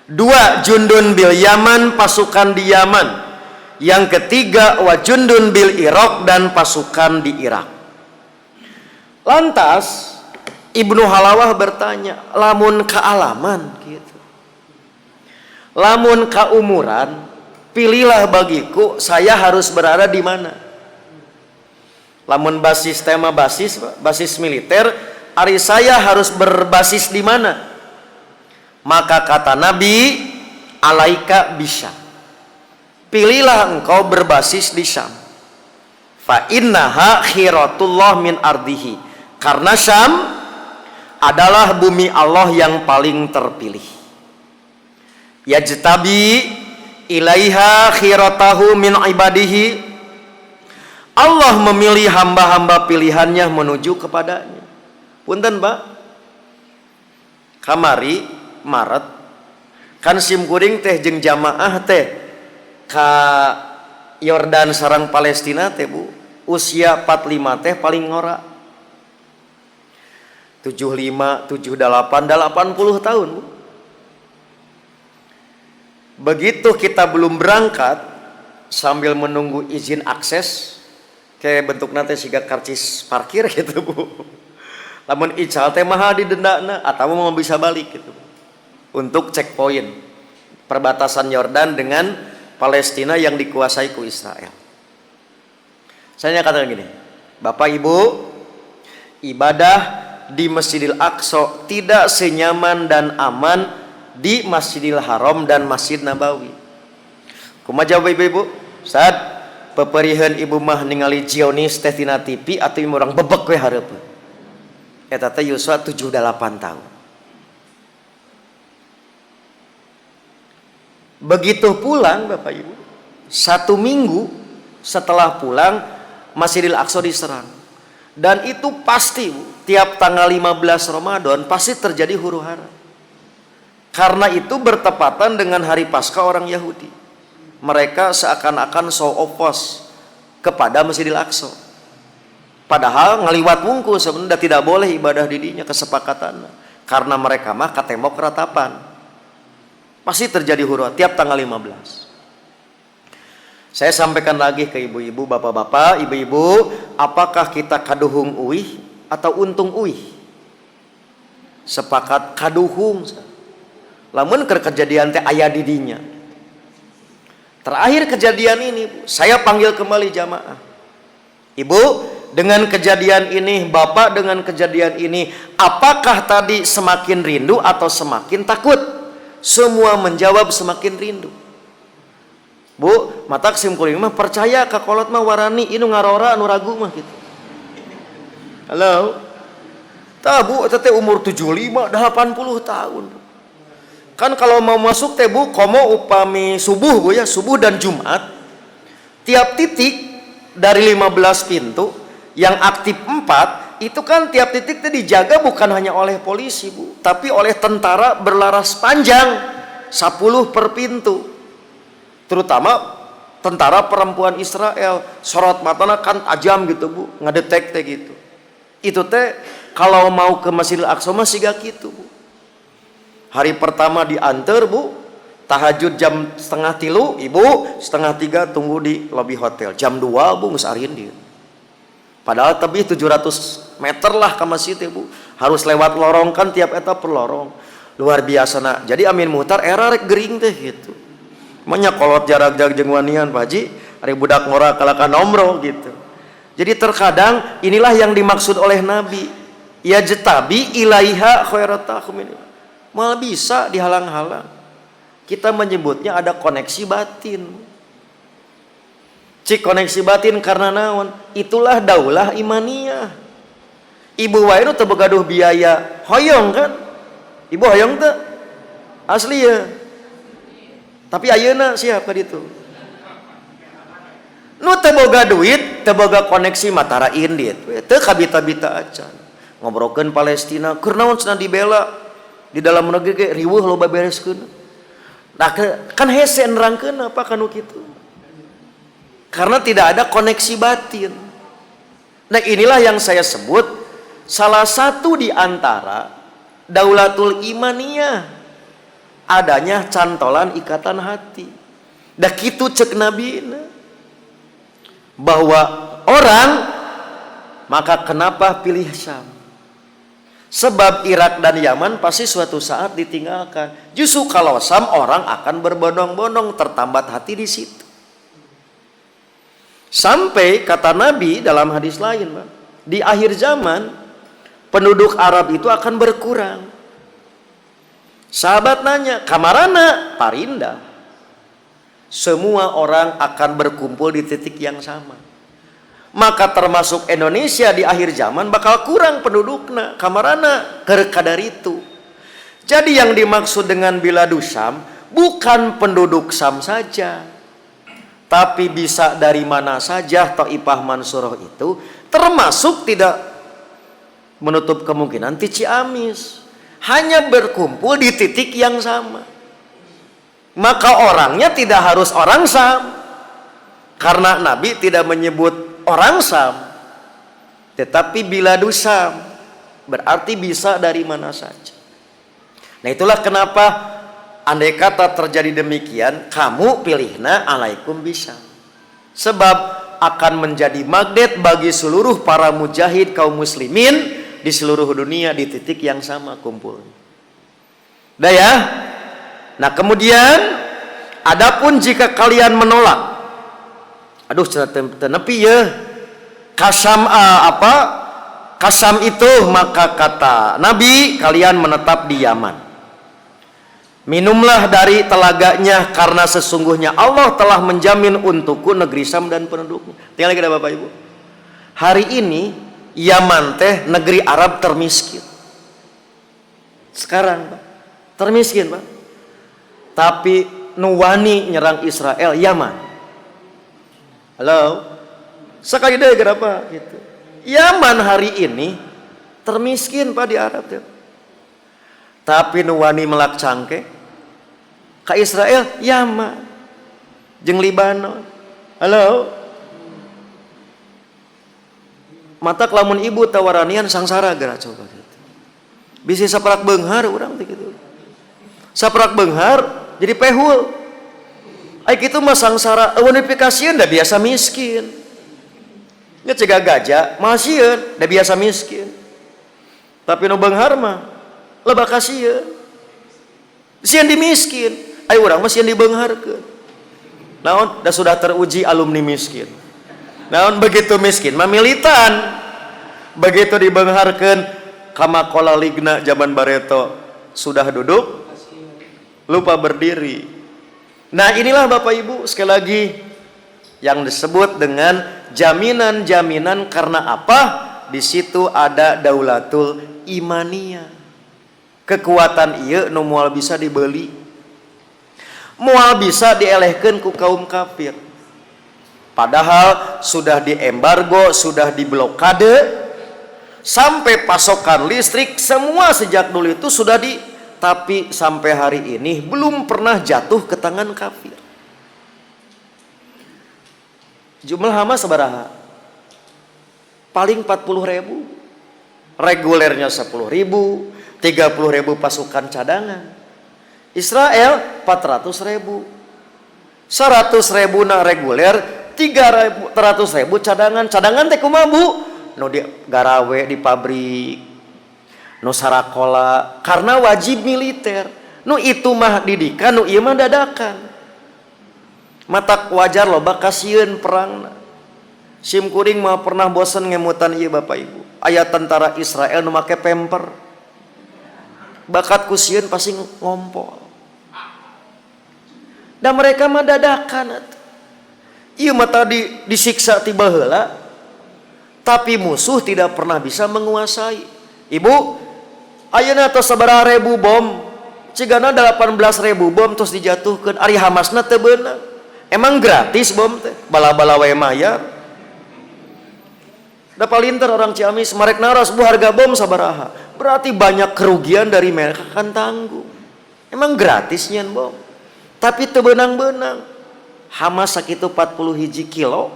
Dua, jundun bil Yaman, pasukan di Yaman. Yang ketiga, wa jundun bil Irak, dan pasukan di Irak. Lantas Ibnu Halawah bertanya, lamun kealaman gitu, lamun keumuran, pilihlah bagiku saya harus berada di mana. Lamun basis tema basis militer, ari saya harus berbasis di mana? Maka kata Nabi, alaika bisa, pilihlah engkau berbasis di Syam. Fa innaha khiratullah min ardihi, karena Syam adalah bumi Allah yang paling terpilih. Yajtabi ilaiha khiratahu min ibadihi, Allah memilih hamba-hamba pilihannya menuju kepadanya. Punten Pak, kamari Maret kan simkuring teh jeung jamaah teh ka Yordan sareng Palestina teh Bu, usia 45 teh paling ngora 75, 78, 80 tahun Bu. Begitu kita belum berangkat, sambil menunggu izin akses kayak bentuk nanti siga karcis parkir gitu Bu. Lamun ical teh maha didendana atau mau bisa balik gitu untuk checkpoint perbatasan Yordan dengan Palestina yang dikuasai ku Israel. Saya katakan gini, Bapak Ibu, ibadah di Masjidil Aqsa tidak senyaman dan aman di Masjidil Haram dan Masjid Nabawi. Kumaha jawab ibu-ibu? Saat peperihan ibu mah ningali Zionis teh tina TV atau orang bebek we hareupeun. Eta teh Yuswa 78 tahun. Begitu pulang Bapak Ibu, 1 minggu setelah pulang Masjidil Aqsa diserang. Dan itu pasti Bu, tiap tanggal 15 Ramadan pasti terjadi huru-hara. Karena itu bertepatan dengan hari Paskah orang Yahudi. Mereka seakan-akan show off kepada Masjidil Aqsa. Padahal ngaliwat wungkul sebenarnya tidak boleh ibadah didinya, kesepakatan. Karena mereka mah katembok ratapan. Pasti terjadi huru tiap tanggal 15. Saya sampaikan lagi ke ibu-ibu, bapak-bapak, ibu-ibu, apakah kita kaduhung uih atau untung uih? Sepakat kaduhung. Lamun kejadian teh aya didinya. Terakhir kejadian ini, saya panggil kembali jamaah. Ibu, dengan kejadian ini, bapak dengan kejadian ini, apakah tadi semakin rindu atau semakin takut? Semua menjawab semakin rindu. Bu, matak sim kuring mah percaya ka kolot mah warani inu ngarora anu ragu mah gitu. Halo. Tah Bu, eta teh umur 75 80 tahun. Kan kalau mau masuk teh Bu, komo upami subuh Bu ya, subuh dan Jumat. Tiap titik dari 15 pintu yang aktif 4 itu kan tiap titik teh dijaga bukan hanya oleh polisi Bu, tapi oleh tentara berlaras panjang 10 per pintu. Terutama tentara perempuan Israel, sorot matana kan tajam gitu Bu, ngadetek teh gitu. Itu teh kalau mau ke Masjidil Aqsa mah siga kitu Bu. Hari pertama diantar Bu, tahajud jam 2:30, Ibu 2:30 tunggu di lobi hotel. Jam 2 Bu geus arin dia. Padahal tebih 700 meter lah ke masjid ya Bu. Harus lewat lorong kan tiap eta per lorong. Luar biasa nak. Jadi Amin Muhtar era rek gering teh gitu. Manya kolot jarak-jarak jeung wanian Pak Haji, ari budak ngora kalakan nomro gitu. Jadi terkadang inilah yang dimaksud oleh Nabi. Ya jetabi ilaiha khairatakum ini. Malah bisa dihalang-halang. Kita menyebutnya ada koneksi batin. Cik koneksi batin karena naon? Itulah daulah imaniyah. Ibu wae nu teu begaduh biaya hoyong kan? Ibu hoyong teu? Asli ya. Tapi ayeuna siapa ditu? Nu teu boga duit, teu boga koneksi matara indit. Teu kabita-bita acan. Ngobrolkeun Palestina, keur naon cenah dibela? Di dalam negeri ge riweuh loba bereskeun. Nah, kan hese nerangkeun apa kanu kitu. Karena tidak ada koneksi batin. Nah, inilah yang saya sebut salah satu di antara daulatul imaniyah, adanya cantolan ikatan hati. Dah kitu cek Nabi bahwa orang, maka kenapa pilih Syam? Sebab Irak dan Yaman pasti suatu saat ditinggalkan. Justru kalau Syam orang akan berbondong-bondong, tertambat hati di situ. Sampai kata Nabi dalam hadis lain, di akhir zaman penduduk Arab itu akan berkurang. Sahabat nanya, kamarana? Parindah. Semua orang akan berkumpul di titik yang sama. Maka termasuk Indonesia di akhir zaman bakal kurang penduduknya. Kamarana keur kadar itu. Jadi yang dimaksud dengan biladu Syam bukan penduduk Syam saja, tapi bisa dari mana saja. Thaifah Mansurah itu termasuk tidak menutup kemungkinan ti Ciamis, hanya berkumpul di titik yang sama. Maka orangnya tidak harus orang Syam, karena Nabi tidak menyebut orang Syam, tetapi biladu Syam berarti bisa dari mana saja. Nah, itulah kenapa andai kata terjadi demikian, kamu pilihna alaikum bisyam, sebab akan menjadi magnet bagi seluruh para mujahid kaum muslimin di seluruh dunia di titik yang sama kumpul. Dah ya. Nah, kemudian adapun jika kalian menolak, aduh tenepi ya kasam kasam itu, maka kata Nabi kalian menetap di Yaman. Minumlah dari telaganya, karena sesungguhnya Allah telah menjamin untukku negeri Syam dan penduduknya. Tinggal lagi ada Bapak Ibu. Hari ini Yaman teh negeri Arab termiskin. Sekarang Pak, termiskin Pak. Tapi nuwani nyerang Israel Yaman. Halo, sekali deh kenapa gitu? Yaman hari ini termiskin Pak di Arab tuh. Tapi nuwani melak cangke ke Israel Yaman jeung Libanon. Halo, mata lamun ibu tawaranian sangsara geura coba gitu. Bisa saperak beunghar urang teh gitu. Saperak beunghar jadi pehul. Ai kitu mah sangsara unifikasieun da biasa miskin. Nya cegah gajah masieun da biasa miskin. Tapi nu beunghar mah loba kasieun. Sieun dimiskin, ai urang mah sieun dibeungharkeun. Naon da sudah teruji alumni miskin. Naon begitu miskin mah militan. Begitu dibeungharkeun kama qala ligna zaman Bareto sudah duduk lupa berdiri. Nah inilah Bapak Ibu sekali lagi yang disebut dengan jaminan-jaminan. Karena apa? Di situ ada daulatul imaniyah. Kekuatan ieu nu moal bisa dibeli, moal bisa dielehkeun ku kaum kafir. Padahal sudah diembargo, sudah diblokade, sampai pasokan listrik semua sejak dulu itu sudah tapi sampai hari ini belum pernah jatuh ke tangan kafir. Jumlah hama sabaraha? Paling 40.000, regulernya 10.000, 30.000 pasukan cadangan. Israel 400.000, 100.000 na reguler, 300.000 cadangan. Cadangan teh kumaha Bu? Nu di garawe di pabrik, nu sarakola, karena wajib militer. Nu itu mah didikan, nu ieu mah dadakan. Matak wajar loba kasieun perang. Sim kuring mah pernah bosan ngemutan ieu Bapak Ibu. Aya tentara Israel nu make pemper. Bakat kusieun pasti ngompol. Dan mereka mah dadakan. Ieu mah tadi disiksa tiba heula, tapi musuh tidak pernah bisa menguasai. Ibu, ayeuna tos sabaraha ribu bom? Cigana 18.000 bom terus dijatuhkan. Ari Hamasna teu beunang. Emang gratis bom teh? Bala-bala wae mayar. Da palinter orang Ciamis marek naras Bu harga bom sabaraha? Berarti banyak kerugian dari mereka kan tanggung. Emang gratis nyen bom? Tapi teu beunang-beunang. Hamas sakitu 41 kilo.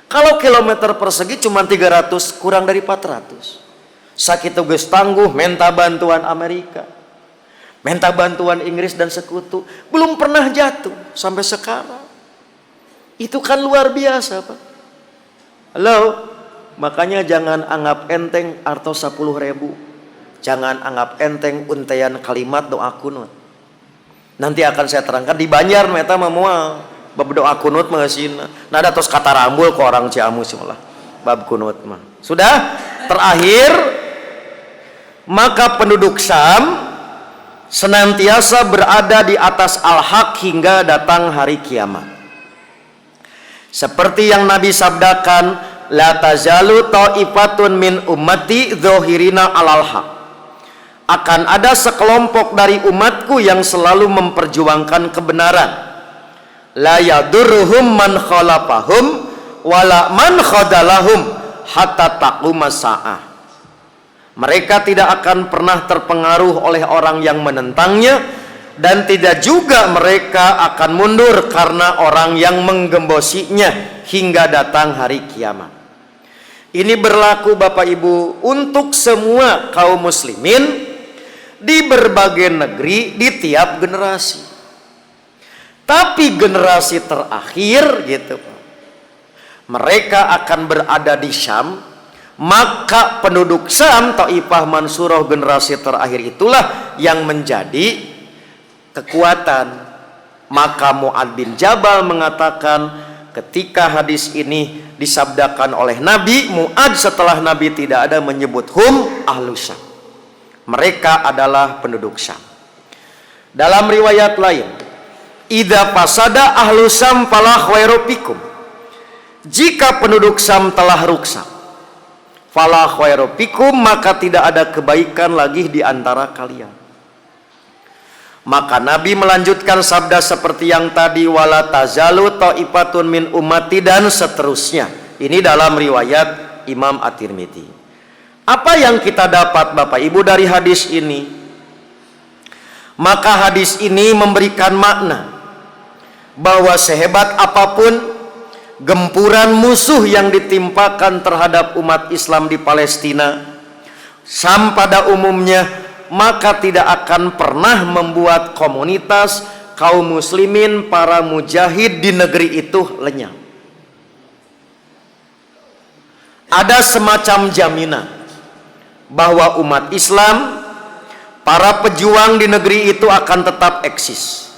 Kalau kilometer persegi cuma 300, kurang dari 400. Sakitu geus tangguh, minta bantuan Amerika, minta bantuan Inggris dan sekutu, belum pernah jatuh sampai sekarang. Itu kan luar biasa Pak. Halo, makanya jangan anggap enteng artos 10.000. Jangan anggap enteng untean kalimat doa kunut. Nanti akan saya terangkan di Banjar meta mah moal bab doa kunut mah geusina. Nada tos kata rambul ke orang Ciamis malah bab kunut mah. Sudah terakhir, maka penduduk Syam senantiasa berada di atas al-haq hingga datang hari kiamat. Seperti yang Nabi sabdakan, la tazalu ta'ifatun min ummati dzahirina alal haq. Akan ada sekelompok dari umatku yang selalu memperjuangkan kebenaran. La yadurruhum man khalafahum wala man khadalahum hatta taquma sa'ah. Mereka tidak akan pernah terpengaruh oleh orang yang menentangnya, dan tidak juga mereka akan mundur karena orang yang menggembosinya hingga datang hari kiamat. Ini berlaku Bapak Ibu untuk semua kaum muslimin di berbagai negeri, di tiap generasi. Tapi generasi terakhir gitu Pak, mereka akan berada di Syam. Maka penduduk Syam, Taifah Mansurah generasi terakhir itulah yang menjadi kekuatan. Maka Mu'ad bin Jabal mengatakan ketika hadis ini disabdakan oleh Nabi, Mu'ad setelah Nabi tidak ada menyebut ahlus Syam. Mereka adalah penduduk Syam. Dalam riwayat lain, idza fasada ahlus Syam fala khairu fikum. Jika penduduk Syam telah rusak, fala khairu fikum, maka tidak ada kebaikan lagi di antara kalian. Maka Nabi melanjutkan sabda seperti yang tadi, wala tazalu ta'ifatun min ummati, dan seterusnya. Ini dalam riwayat Imam At-Tirmidzi. Apa yang kita dapat Bapak Ibu dari hadis ini? Maka hadis ini memberikan makna bahwa sehebat apapun gempuran musuh yang ditimpakan terhadap umat Islam di Palestina, Syam pada umumnya, maka tidak akan pernah membuat komunitas kaum muslimin, para mujahid di negeri itu lenyap. Ada semacam jaminan bahwa umat Islam, para pejuang di negeri itu akan tetap eksis,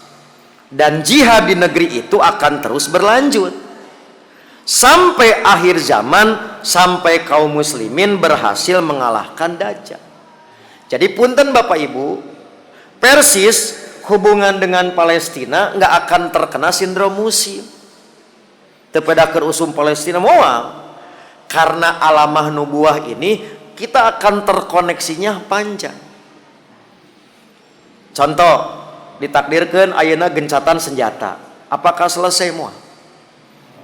dan jihad di negeri itu akan terus berlanjut sampai akhir zaman, sampai kaum muslimin berhasil mengalahkan Dajjal. Jadi punten Bapak Ibu, persis hubungan dengan Palestina nggak akan terkena sindrom musim. Tepedaker usum Palestina moal. Karena alamah nubuah ini kita akan terkoneksinya panjang. Contoh, ditakdirkan ayeuna gencatan senjata. Apakah selesai moal?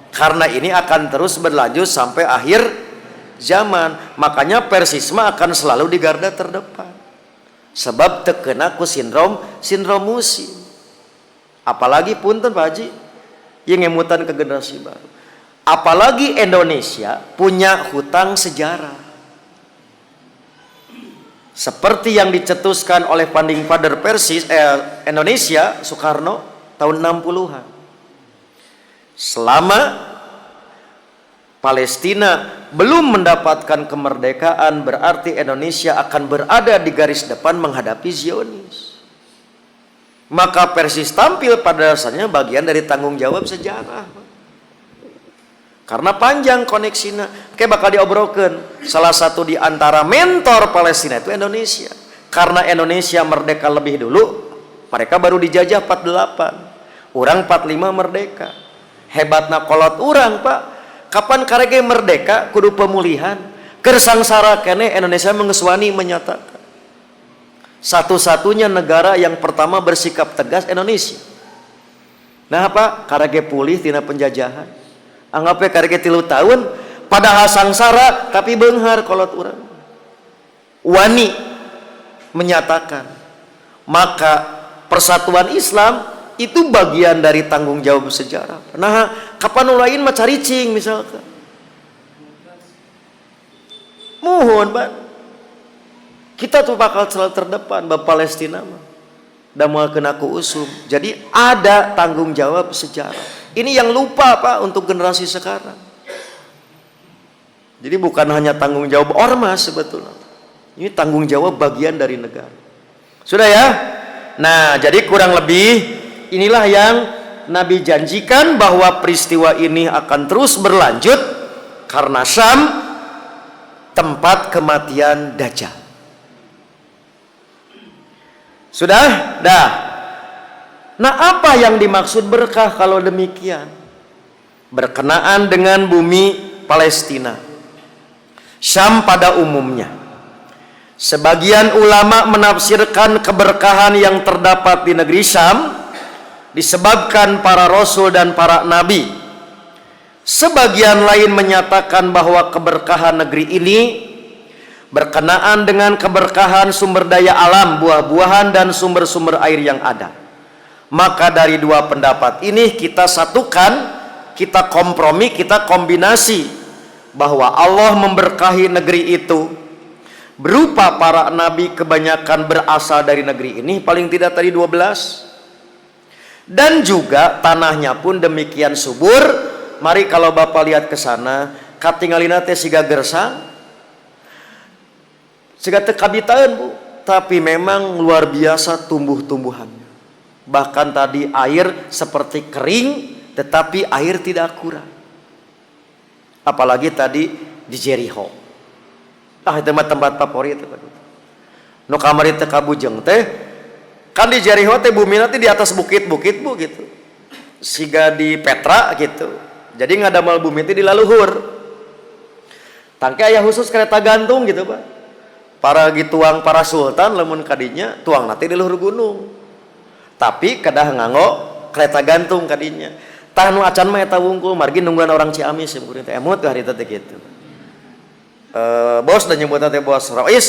Karena ini akan terus berlanjut sampai akhir zaman. Makanya Persisma akan selalu di garda terdepan. Sebab terkena ku sindrom musim. Apalagi punten Pak Haji yang ngemutan ke generasi baru. Apalagi Indonesia punya hutang sejarah. Seperti yang dicetuskan oleh founding father Indonesia Soekarno tahun 60-an. Selama Palestina belum mendapatkan kemerdekaan, berarti Indonesia akan berada di garis depan menghadapi Zionis. Maka Persis tampil pada dasarnya bagian dari tanggung jawab sejarah. Karena panjang koneksinya. Kayak bakal diobrolkan. Salah satu di antara mentor Palestina itu Indonesia. Karena Indonesia merdeka lebih dulu, mereka baru dijajah 48. Orang 45 merdeka. Hebatna kolot orang, Pak. Kapan karege merdeka kudu pemulihan. Kersangsara kene Indonesia mengeswani menyatakan. Satu-satunya negara yang pertama bersikap tegas Indonesia. Nah apa? Karege pulih tina penjajahan. Anggapnya karege 3 tahun padahal sangsara tapi beunghar kolot urang. Wani menyatakan. Maka persatuan Islam itu bagian dari tanggung jawab sejarah. Nah, kapan lain mah caricing misalkan. Mohon, Pak. Kita tuh bakal selalu terdepan bab Palestina mah. Da moal kena ku usum. Jadi ada tanggung jawab sejarah. Ini yang lupa, Pak, untuk generasi sekarang. Jadi bukan hanya tanggung jawab ormas sebetulnya. Ini tanggung jawab bagian dari negara. Sudah ya? Nah, jadi kurang lebih inilah yang Nabi janjikan bahwa peristiwa ini akan terus berlanjut karena Syam tempat kematian Dajjal. Sudah? Dah. Nah, apa yang dimaksud berkah kalau demikian? Berkenaan dengan bumi Palestina. Syam pada umumnya. Sebagian ulama menafsirkan keberkahan yang terdapat di negeri Syam disebabkan para rasul dan para nabi. Sebagian lain menyatakan bahwa keberkahan negeri ini berkenaan dengan keberkahan sumber daya alam, buah-buahan dan sumber-sumber air yang ada. Maka dari dua pendapat ini kita satukan, kita kompromi, kita kombinasi bahwa Allah memberkahi negeri itu berupa para nabi kebanyakan berasal dari negeri ini, paling tidak tadi 12. Dan juga tanahnya pun demikian subur. Mari kalau Bapak lihat ke sana, katingalina teh siga gersang. Siga teu kabitaan, Bu, tapi memang luar biasa tumbuh-tumbuhannya. Bahkan tadi air seperti kering, tetapi air tidak kurang. Apalagi tadi di Jericho. Itu tempat favorit itu. Nu kamari teh kabujeng teh kan di Jericho teh bumi nanti di atas bukit-bukit, Bu, gitu. Siga di Petra gitu. Jadi ngadamal bumi itu di laluhur. Tangke aya khusus kereta gantung gitu, Pak. Para gituang para sultan lamun kadinya tuang nanti di luhur gunung. Tapi kedah nganggo kereta gantung kadinya. Tah nu acan mah eta wungkul margi nungguan orang Ciamis ya kuring teh emut ka harita teh kitu. Bos dan nyebutna teh bos Rois,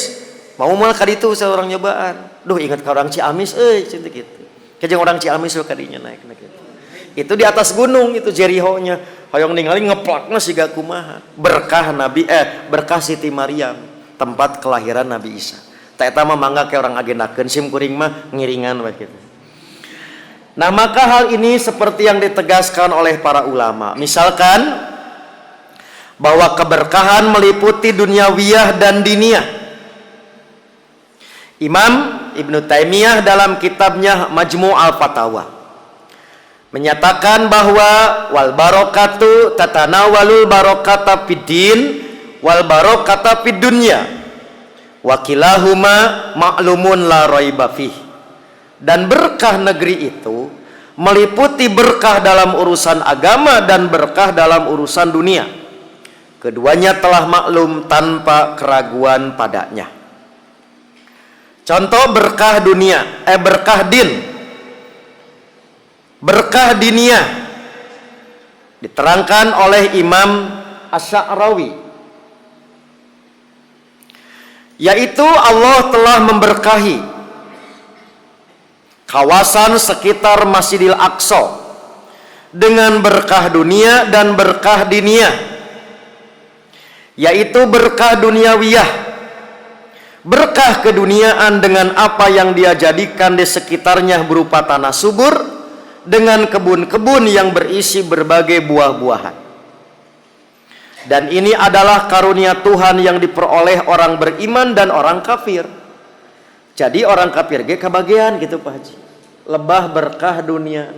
mau moal ka ditu seorang nyobaan. Duh ingat ka orang Ciamis euy cinta kitu. Kejeng orang Ciamis we kadinya naik kitu. Itu di atas gunung itu Jericho-nya. Hoyong ningali ngeplakna siga kumaha. Berkah Nabi berkah Siti Maryam, tempat kelahiran Nabi Isa. Ta eta mah mangga ke orang agendakeun sim kuring mah ngiringan we kitu. Nah, maka hal ini seperti yang ditegaskan oleh para ulama. Misalkan bahwa keberkahan meliputi duniawiyah dan diniyah. Imam Ibnu Taimiyah dalam kitabnya Majmu' al-Fatawa menyatakan bahwa wal barakatu tatanawalul barakata fid din wal barakata fid dunya wa kilahuma ma'lumun la raiba fih. Dan berkah negeri itu meliputi berkah dalam urusan agama dan berkah dalam urusan dunia. Keduanya telah maklum tanpa keraguan padanya. Contoh berkah dunia, berkah din. Berkah dinia diterangkan oleh Imam Asy-Sya'rawi, yaitu Allah telah memberkahi kawasan sekitar Masjidil Aqsa dengan berkah dunia dan berkah dinia, yaitu berkah duniawiyah, berkah keduniaan dengan apa yang dia jadikan di sekitarnya berupa tanah subur dengan kebun-kebun yang berisi berbagai buah-buahan. Dan ini adalah karunia Tuhan yang diperoleh orang beriman dan orang kafir. Jadi orang kafir ge kebagian gitu Pak Haji. Lebah berkah dunia.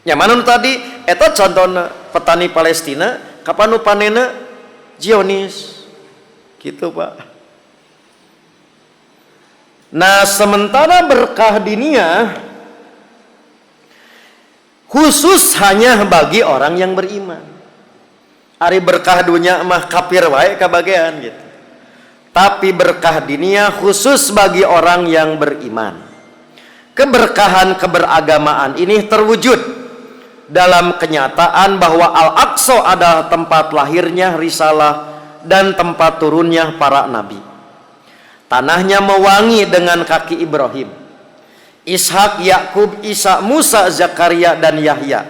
Yang mana tadi eta contohna petani Palestina kapan nu panena Zionis. Gitu Pak. Nah, sementara berkah dunia khusus hanya bagi orang yang beriman. Ari berkah dunia mah kafir wae kabagean gitu. Tapi berkah dunia khusus bagi orang yang beriman. Keberkahan keberagamaan ini terwujud dalam kenyataan bahwa Al-Aqsa adalah tempat lahirnya risalah dan tempat turunnya para nabi. Tanahnya mewangi dengan kaki Ibrahim, Ishak, Yakub, Isa, Musa, Zakaria, dan Yahya.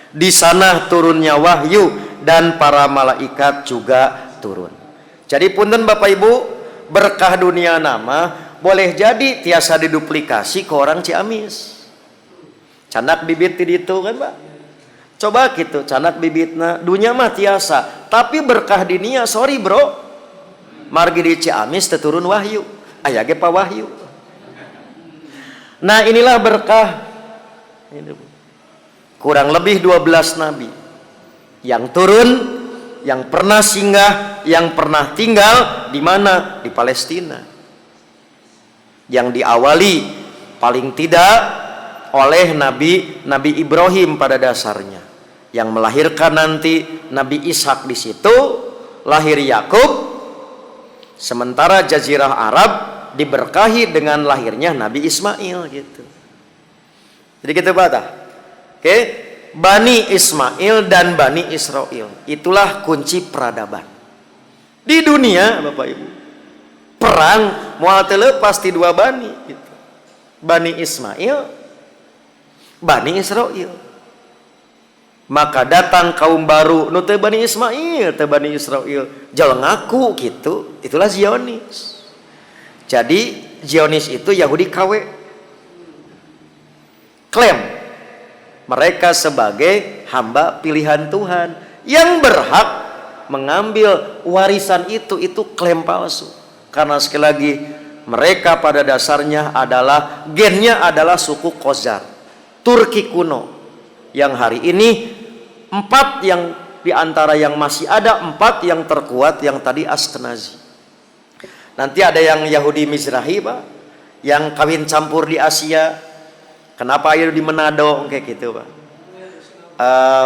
Di sana turunnya wahyu dan para malaikat juga turun. Jadi punten Bapak Ibu, berkah dunia nama boleh jadi tiasa diduplikasi ke orang Ciamis. Canak bibit di ditu kan Pak? Coba gitu, canak bibitna dunia mah tiasa, tapi berkah dunia sorry bro. Margi di Ciamis turun wahyu. Aya ge pa wahyu. Nah, inilah berkah. Kurang lebih 12 nabi yang turun, yang pernah singgah, yang pernah tinggal di mana? Di Palestina. Yang diawali paling tidak oleh Nabi Ibrahim pada dasarnya, yang melahirkan nanti Nabi Ishak di situ, lahir Yakub. Sementara Jazirah Arab diberkahi dengan lahirnya Nabi Ismail gitu. Jadi gitu Pak. Oke, Bani Ismail dan Bani Israel itulah kunci peradaban di dunia Bapak Ibu. Perang moal teu lepas ti dua bani gitu. Bani Ismail, Bani Israel. Maka datang kaum baru nu teu Bani Ismail, teu Bani Israel, jal ngaku gitu. Itulah Zionis. Jadi Zionis itu Yahudi KW. Klaim mereka sebagai hamba pilihan Tuhan yang berhak mengambil warisan itu klaim palsu. Karena sekali lagi mereka pada dasarnya adalah gennya adalah suku Khazar, Turki kuno. Yang hari ini 4 yang diantara yang masih ada 4 yang terkuat yang tadi Askenazi. Nanti ada yang Yahudi Mizrahi Pak, yang kawin campur di Asia. Kenapa ada di Manado kayak gitu Pak?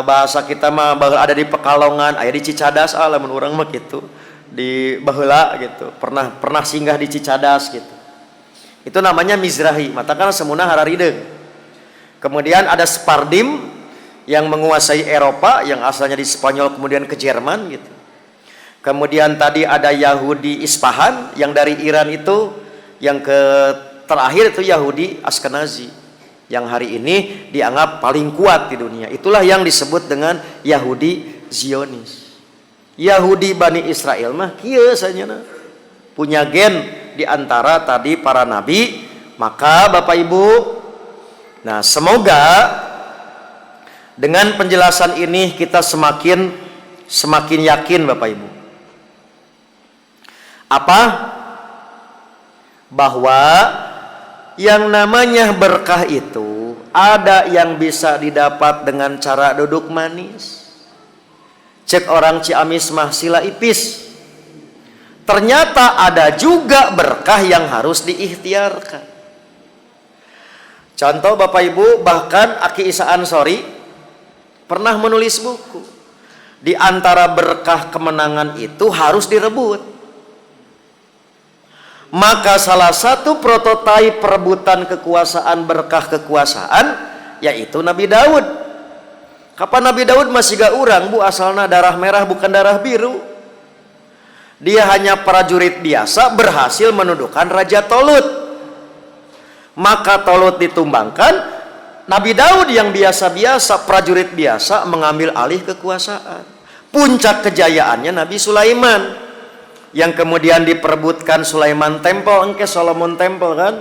Bahasa kita mah ada di Pekalongan, ada di Cicadas, lamun urang mah gitu. Di baheula gitu. Pernah singgah di Cicadas gitu. Itu namanya Mizrahi, matakan semunah hararideung. Kemudian ada Sephardim yang menguasai Eropa, yang asalnya di Spanyol kemudian ke Jerman gitu. Kemudian tadi ada Yahudi Isfahan yang dari Iran itu, yang terakhir itu Yahudi Askenazi yang hari ini dianggap paling kuat di dunia. Itulah yang disebut dengan Yahudi Zionis. Yahudi Bani Israel mah kieu sanyana punya gen di antara tadi para nabi. Maka Bapak Ibu, nah semoga dengan penjelasan ini kita semakin yakin Bapak Ibu. Apa? Bahwa yang namanya berkah itu ada yang bisa didapat dengan cara duduk manis. Cek orang Ciamis mah sila ipis. Ternyata ada juga berkah yang harus diikhtiarkan. Contoh Bapak Ibu, bahkan Aki Isa Ansori pernah menulis buku. Di antara berkah kemenangan itu harus direbut. Maka salah satu prototipe perebutan kekuasaan, berkah kekuasaan, yaitu Nabi Daud. Kapan Nabi Daud masih gak urang bu, asalnya darah merah bukan darah biru. Dia hanya prajurit biasa berhasil menundukkan Raja Tolut. Maka Tolut ditumbangkan, Nabi Daud yang biasa-biasa, prajurit biasa mengambil alih kekuasaan. Puncak kejayaannya Nabi Sulaiman, yang kemudian diperebutkan Sulaiman Temple, engke Solomon Temple kan.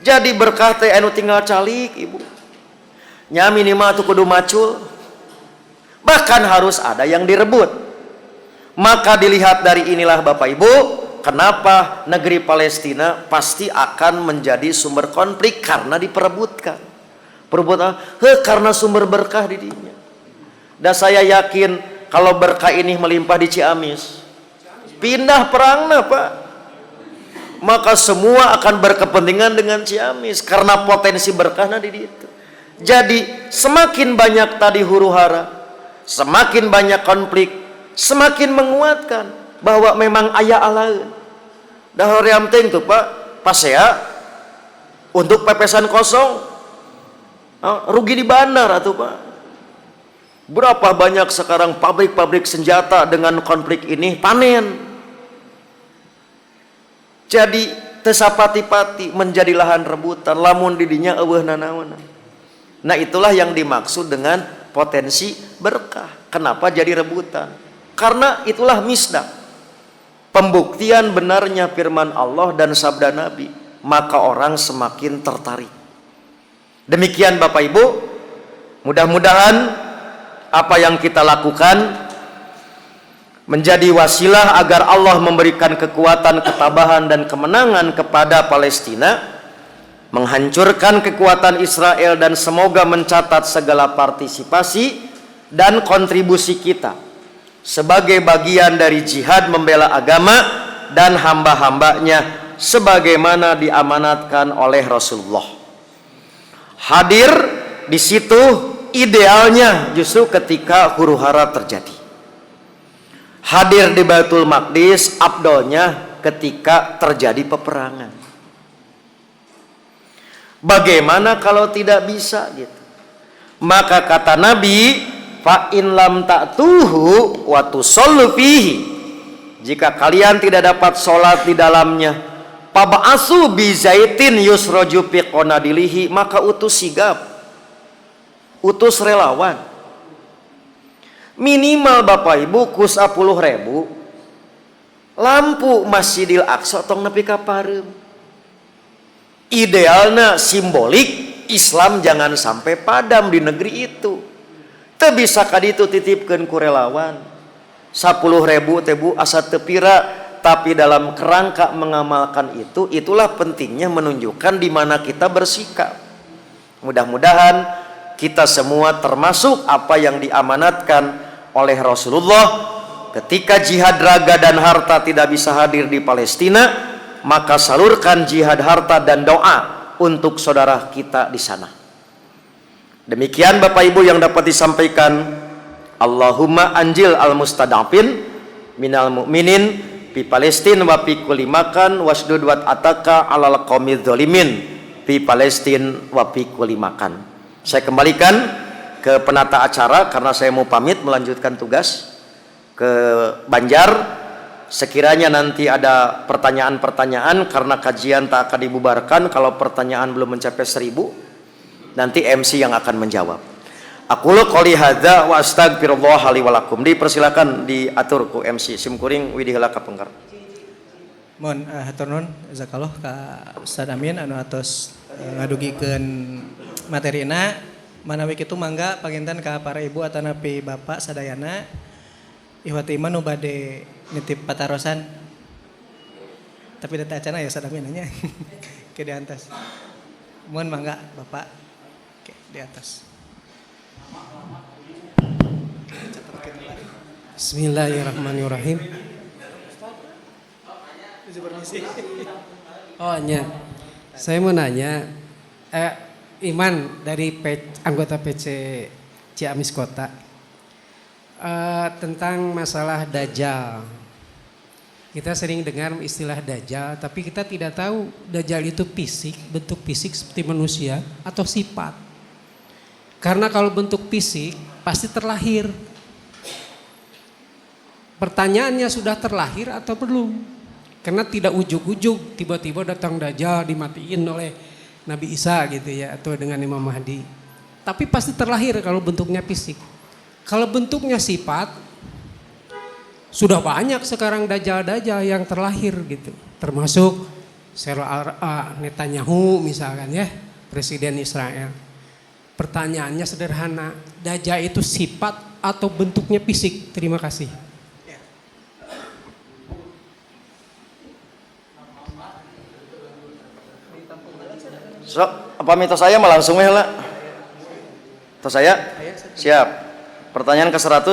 Jadi berkah teh anu tinggal calik ibu. Nya minimal tuh kudu macul. Bahkan harus ada yang direbut. Maka dilihat dari inilah Bapak Ibu, kenapa negeri Palestina pasti akan menjadi sumber konflik karena diperebutkan. Perebutan, karena sumber berkah di dinya. Dan saya yakin kalau berkah ini melimpah di Ciamis, pindah perangna Pak, maka semua akan berkepentingan dengan Ciamis karena potensi berkahnya di situ. Jadi semakin banyak tadi huru hara, semakin banyak konflik, semakin menguatkan bahwa memang aya alaeun. Dah hoream teh tuh Pak, pasea untuk pepesan kosong. Rugi di bandar atuh Pak. Berapa banyak sekarang pabrik-pabrik senjata dengan konflik ini panen. Jadi tesapati-pati menjadi lahan rebutan, lamun didinya eueuh nanaon. Nah itulah yang dimaksud dengan potensi berkah. Kenapa jadi rebutan? Karena itulah misdak, pembuktian benarnya firman Allah dan sabda Nabi, maka orang semakin tertarik. Demikian Bapak Ibu, mudah-mudahan apa yang kita lakukan menjadi wasilah agar Allah memberikan kekuatan, ketabahan dan kemenangan kepada Palestina, menghancurkan kekuatan Israel, dan semoga mencatat segala partisipasi dan kontribusi kita sebagai bagian dari jihad membela agama dan hamba-hambanya sebagaimana diamanatkan oleh Rasulullah. Hadir di situ idealnya justru ketika huru hara terjadi. Hadir di Baitul Maqdis afdolnya ketika terjadi peperangan. Bagaimana kalau tidak bisa gitu? Maka kata Nabi, fa in lam ta'tuhu wa tusallu fihi. Jika kalian tidak dapat sholat di dalamnya, pab'asu bi zaitin yusraju fi qonadilihi, maka utus sigap, utus relawan. Minimal Bapak Ibu ku 10.000 lampu Masjidil Aqsa tong nepi ka pareum. Idealna simbolik Islam jangan sampai padam di negeri itu. Teu bisa kaditu titipkeun ku relawan 10.000 teh Bu asa teu pira, tapi dalam kerangka mengamalkan itu, itulah pentingnya menunjukkan di mana kita bersikap. Mudah-mudahan kita semua termasuk apa yang diamanatkan oleh Rasulullah ketika jihad raga dan harta tidak bisa hadir di Palestina, maka salurkan jihad harta dan doa untuk saudara kita di sana. Demikian Bapak Ibu yang dapat disampaikan. Allahumma anjil al-mustadafin minal mu'minin fi Palestin wa fi kulli makan wasdud wat ataka alal qaumidz zalimin fi Palestin wa fi kulli makan. Saya kembalikan ke penata acara karena saya mau pamit melanjutkan tugas ke Banjar. Sekiranya nanti ada pertanyaan-pertanyaan, karena kajian tak akan dibubarkan kalau pertanyaan belum mencapai 1000, nanti MC yang akan menjawab. Aqulu qouli hadza wa astaghfirullah li wa lakum. Dipersilakan diatur ku MC simkuring widih heula kapengker. Mohon hatur nuhun jazakallah ka Ustaz Amin anu atos ngadugikeun materina. Manawi kitu mangga panginten ka para ibu atanapi bapak sadayana ihwati iman nu bade nitip patarosan. Tapi data acana ya Ustaz Amin nya. Ke di atas. Mohon mangga Bapak ke di atas. Bismillahirrahmanirrahim. Oh nya, saya mau nanya, Iman dari anggota PC Ciamis Kota. Tentang masalah Dajjal. Kita sering dengar istilah Dajjal, tapi kita tidak tahu Dajjal itu fisik, bentuk fisik seperti manusia atau sifat. Karena kalau bentuk fisik pasti terlahir. Pertanyaannya sudah terlahir atau belum? Karena tidak ujug-ujug tiba-tiba datang Dajjal dimatiin oleh Nabi Isa gitu ya, atau dengan Imam Mahdi. Tapi pasti terlahir kalau bentuknya fisik. Kalau bentuknya sifat, sudah banyak sekarang dajjal-dajjal yang terlahir gitu. Termasuk Netanyahu misalkan ya, Presiden Israel. Pertanyaannya sederhana, dajjal itu sifat atau bentuknya fisik? Terima kasih. So, apa mitos saya mah langsung ya lah. Mitos saya? Siap. Pertanyaan ke-100.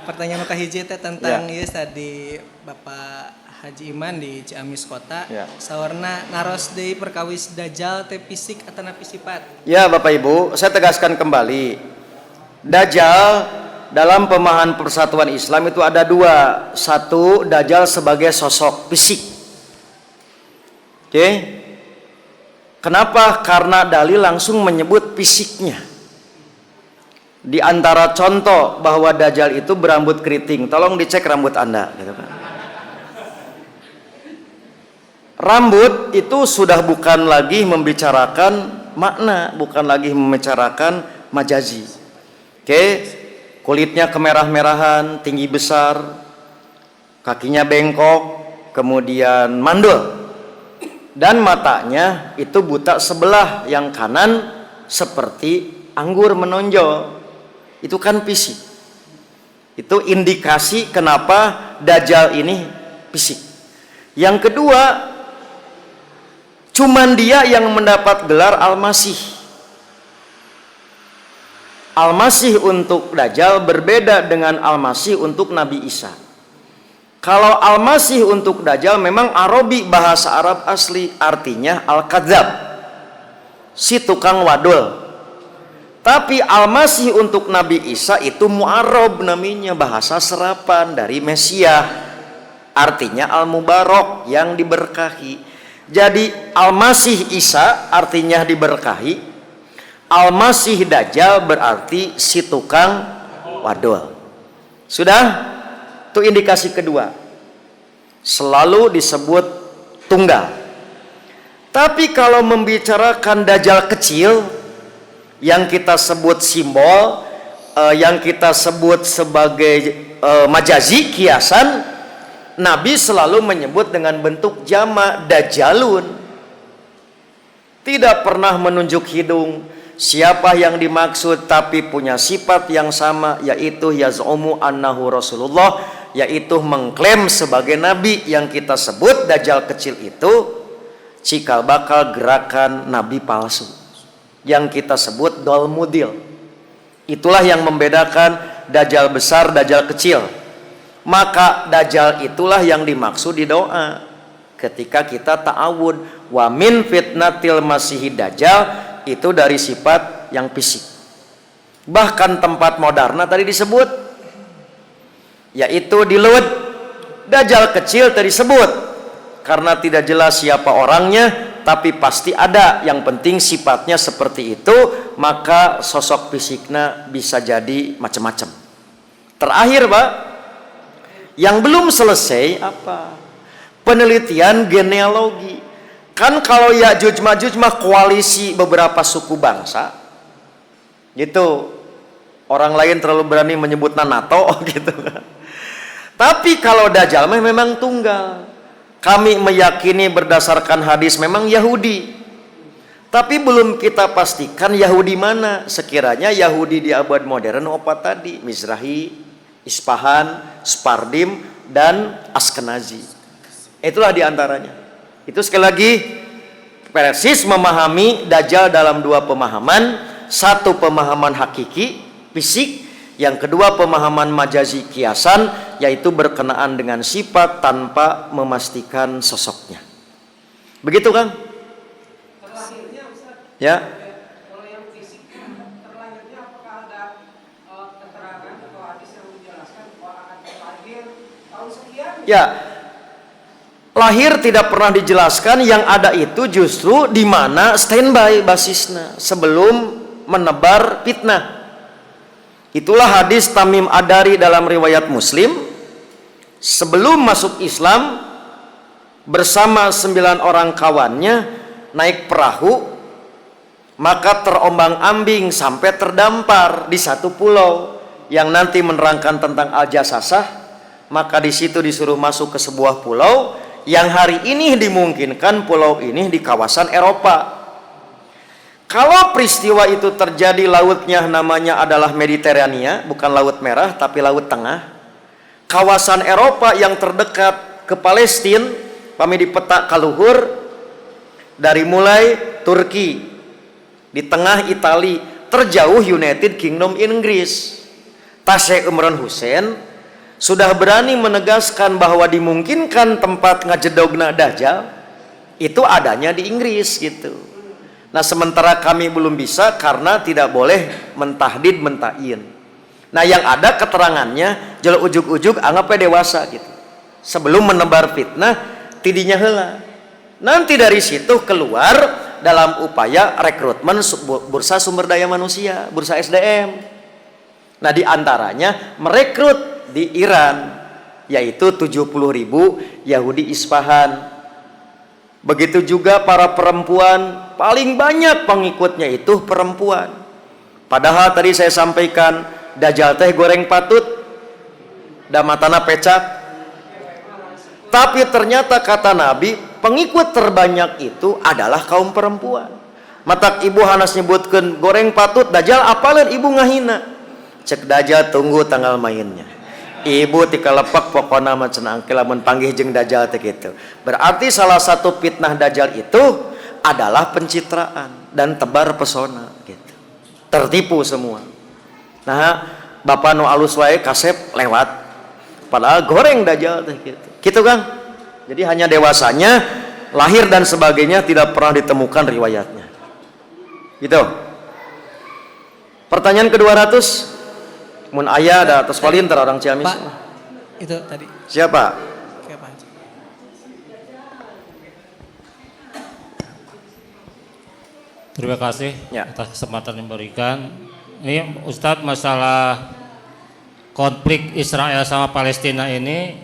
Pertanyaan ke hiji teh tentang ya. Tadi Bapak Haji Iman di Ciamis Kota. Ya. Sawarna naros deui perkawis Dajjal teh fisik atau napi sifat. Ya Bapak Ibu, saya tegaskan kembali. Dajjal dalam pemahaman persatuan Islam itu ada dua. Satu, Dajjal sebagai sosok fisik. Oke. Kenapa? Karena dalil langsung menyebut fisiknya. Di antara contoh bahwa Dajjal itu berambut keriting, tolong dicek rambut Anda gitu kan. Rambut itu sudah bukan lagi membicarakan makna, bukan lagi membicarakan majazi. Oke, kulitnya kemerah-merahan, tinggi besar, kakinya bengkok, kemudian mandul. Dan matanya itu buta sebelah, yang kanan seperti anggur menonjol. Itu kan fisik. Itu indikasi kenapa Dajjal ini fisik. Yang kedua, cuman dia yang mendapat gelar Al-Masih. Al-Masih untuk Dajjal berbeda dengan Al-Masih untuk Nabi Isa. Kalau Al-Masih untuk Dajjal memang Arabi, bahasa Arab asli, artinya Al-Kadzab, si tukang wadul. Tapi Al-Masih untuk Nabi Isa itu Mu'arrab namanya, bahasa serapan dari Mesiah, artinya Al-Mubarak, yang diberkahi. Jadi Al-Masih Isa artinya diberkahi, Al-Masih Dajjal berarti si tukang wadul. Sudah? Itu indikasi kedua. Selalu disebut tunggal. Tapi kalau membicarakan Dajjal kecil, yang kita sebut simbol, yang kita sebut sebagai majazi, kiasan, Nabi selalu menyebut dengan bentuk jamak Dajjalun. Tidak pernah menunjuk hidung. Siapa yang dimaksud tapi punya sifat yang sama, yaitu yaz'umu annahu Rasulullah, yaitu mengklaim sebagai Nabi. Yang kita sebut Dajjal kecil itu cikal bakal gerakan Nabi palsu, yang kita sebut dolmudil. Itulah yang membedakan Dajjal besar, Dajjal kecil. Maka Dajjal itulah yang dimaksud di doa ketika kita ta'awud, wa min fitnatil masihid Dajjal, itu dari sifat yang fisik. Bahkan tempat moderna tadi disebut, yaitu di Lud, Dajjal kecil tadi disebut karena tidak jelas siapa orangnya, tapi pasti ada, yang penting sifatnya seperti itu, maka sosok fisiknya bisa jadi macam-macam. Terakhir Pak, yang belum selesai apa? Penelitian genealogi. Kan kalau Ya'juj Ma'juj mah koalisi beberapa suku bangsa gitu. Orang lain terlalu berani menyebutnya NATO gitu. Tapi kalau Dajjal memang tunggal. Kami meyakini berdasarkan hadis memang Yahudi. Tapi belum kita pastikan Yahudi mana. Sekiranya Yahudi di abad modern apa tadi? Mizrahi, Ispahan, Spardim, dan Askenazi. Itulah diantaranya. Itu sekali lagi persis memahami Dajjal dalam dua pemahaman. Satu pemahaman hakiki, fisik. Yang kedua pemahaman majazi, kiasan, yaitu berkenaan dengan sifat tanpa memastikan sosoknya. Begitu Kang? Ya. Kalau yang fisik terlahirnya apakah ada keterangan atau hadis yang menjelaskan bahwa akan terlahir tahun sekian? Ya. Lahir tidak pernah dijelaskan, yang ada itu justru di mana standby basisnya sebelum menebar fitnah. Itulah hadis Tamim Adari dalam riwayat Muslim. Sebelum masuk Islam bersama 9 orang kawannya naik perahu, maka terombang-ambing sampai terdampar di satu pulau yang nanti menerangkan tentang Al-Jasasah. Maka di situ disuruh masuk ke sebuah pulau yang hari ini dimungkinkan pulau ini di kawasan Eropa. Kalau peristiwa itu terjadi, lautnya namanya adalah Mediterania, bukan Laut Merah tapi Laut Tengah. Kawasan Eropa yang terdekat ke Palestina, kami di peta kaluhur, dari mulai Turki, di tengah Itali, terjauh United Kingdom Inggris. Tasek Imran Hussein sudah berani menegaskan bahwa dimungkinkan tempat ngajedogna Dajjal itu adanya di Inggris gitu. Nah sementara kami belum bisa karena tidak boleh mentahdid mentain. Nah yang ada keterangannya jel ujuk-ujuk anggapnya dewasa gitu. Sebelum menebar fitnah tidinya heula. Nanti dari situ keluar dalam upaya rekrutmen bursa sumber daya manusia, bursa SDM. Nah diantaranya merekrut di Iran, yaitu 70.000 Yahudi Isfahan. Begitu juga para perempuan, paling banyak pengikutnya itu perempuan. Padahal tadi saya sampaikan Dajjal teh goreng patut, damatana pecak. Tapi ternyata kata Nabi, pengikut terbanyak itu adalah kaum perempuan. Matak ibu Hanas nyebutkan goreng patut Dajjal apalin ibu ngahina. Cek Dajjal tunggu tanggal mainnya. Ibu tika lepak pokona mah cenah angke lamun panggih jeung Dajjal teh kitu. Berarti salah satu fitnah Dajjal itu adalah pencitraan dan tebar pesona gitu. Tertipu semua. Nah, Bapak nu alus wae kasep lewat. Padahal goreng Dajjal teh gitu. Gitu Kang. Jadi hanya dewasanya, lahir dan sebagainya tidak pernah ditemukan riwayatnya. Gitu. Pertanyaan ke-200. Mun aya ada atas palinter orang Ciamis. Pak, itu tadi. Siapa? Oke, Pak. Terima kasih Ya. atas kesempatan yang diberikan. Ini Ustadz, masalah konflik Israel sama Palestina ini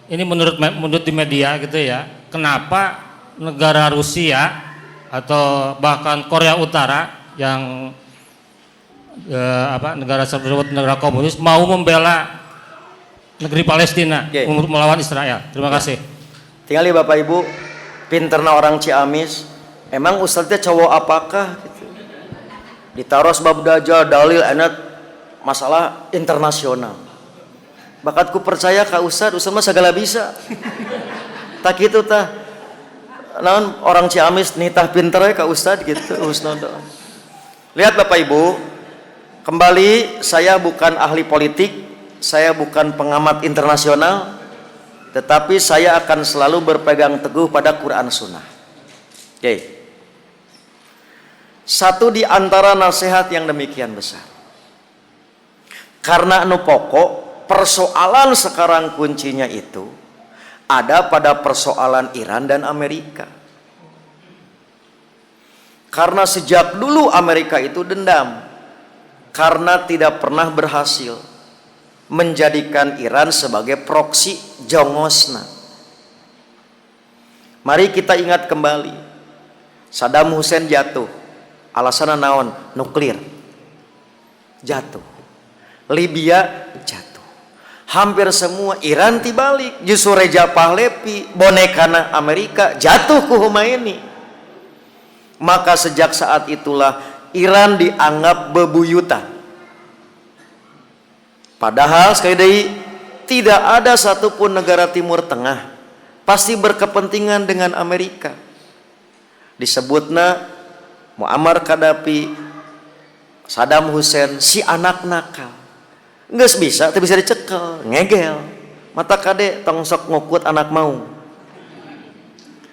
menurut di media gitu ya. Kenapa negara Rusia atau bahkan Korea Utara yang negara tersebut negara komunis mau membela negeri Palestina untuk melawan Israel. Terima kasih. Tinggali Bapak Ibu, pinterna orang Ciamis. Emang Ustadznya cowok apakah? Gitu. Ditaruh sebab Dajjal dalil enak masalah internasional. Bakatku percaya ka Ustadz mah segala bisa. Tak gitu tah. Naon orang Ciamis nitah pinter ka Ustadz gitu husnudon. Lihat Bapak Ibu, kembali, saya bukan ahli politik, saya bukan pengamat internasional, tetapi saya akan selalu berpegang teguh pada Quran Sunnah. Oke. Satu di antara nasihat yang demikian besar. Karena anu pokok, persoalan sekarang kuncinya itu ada pada persoalan Iran dan Amerika. Karena sejak dulu Amerika itu dendam karena tidak pernah berhasil menjadikan Iran sebagai proksi jongosna. Mari kita ingat kembali, Saddam Hussein jatuh, alasanna naon? Nuklir. Jatuh. Libya jatuh. Hampir semua Iran tibalik, justru Reja Pahlavi, bonekana Amerika jatuh ku Khomeini. Maka sejak saat itulah Iran dianggap bebuyutan. Padahal sekali lagi tidak ada satupun negara Timur Tengah pasti berkepentingan dengan Amerika. Disebutna Muammar Gaddafi, Saddam Hussein, si anak nakal. Nggak bisa, tapi bisa dicekel, ngegel. Mata kade tong sok ngukut anak mau.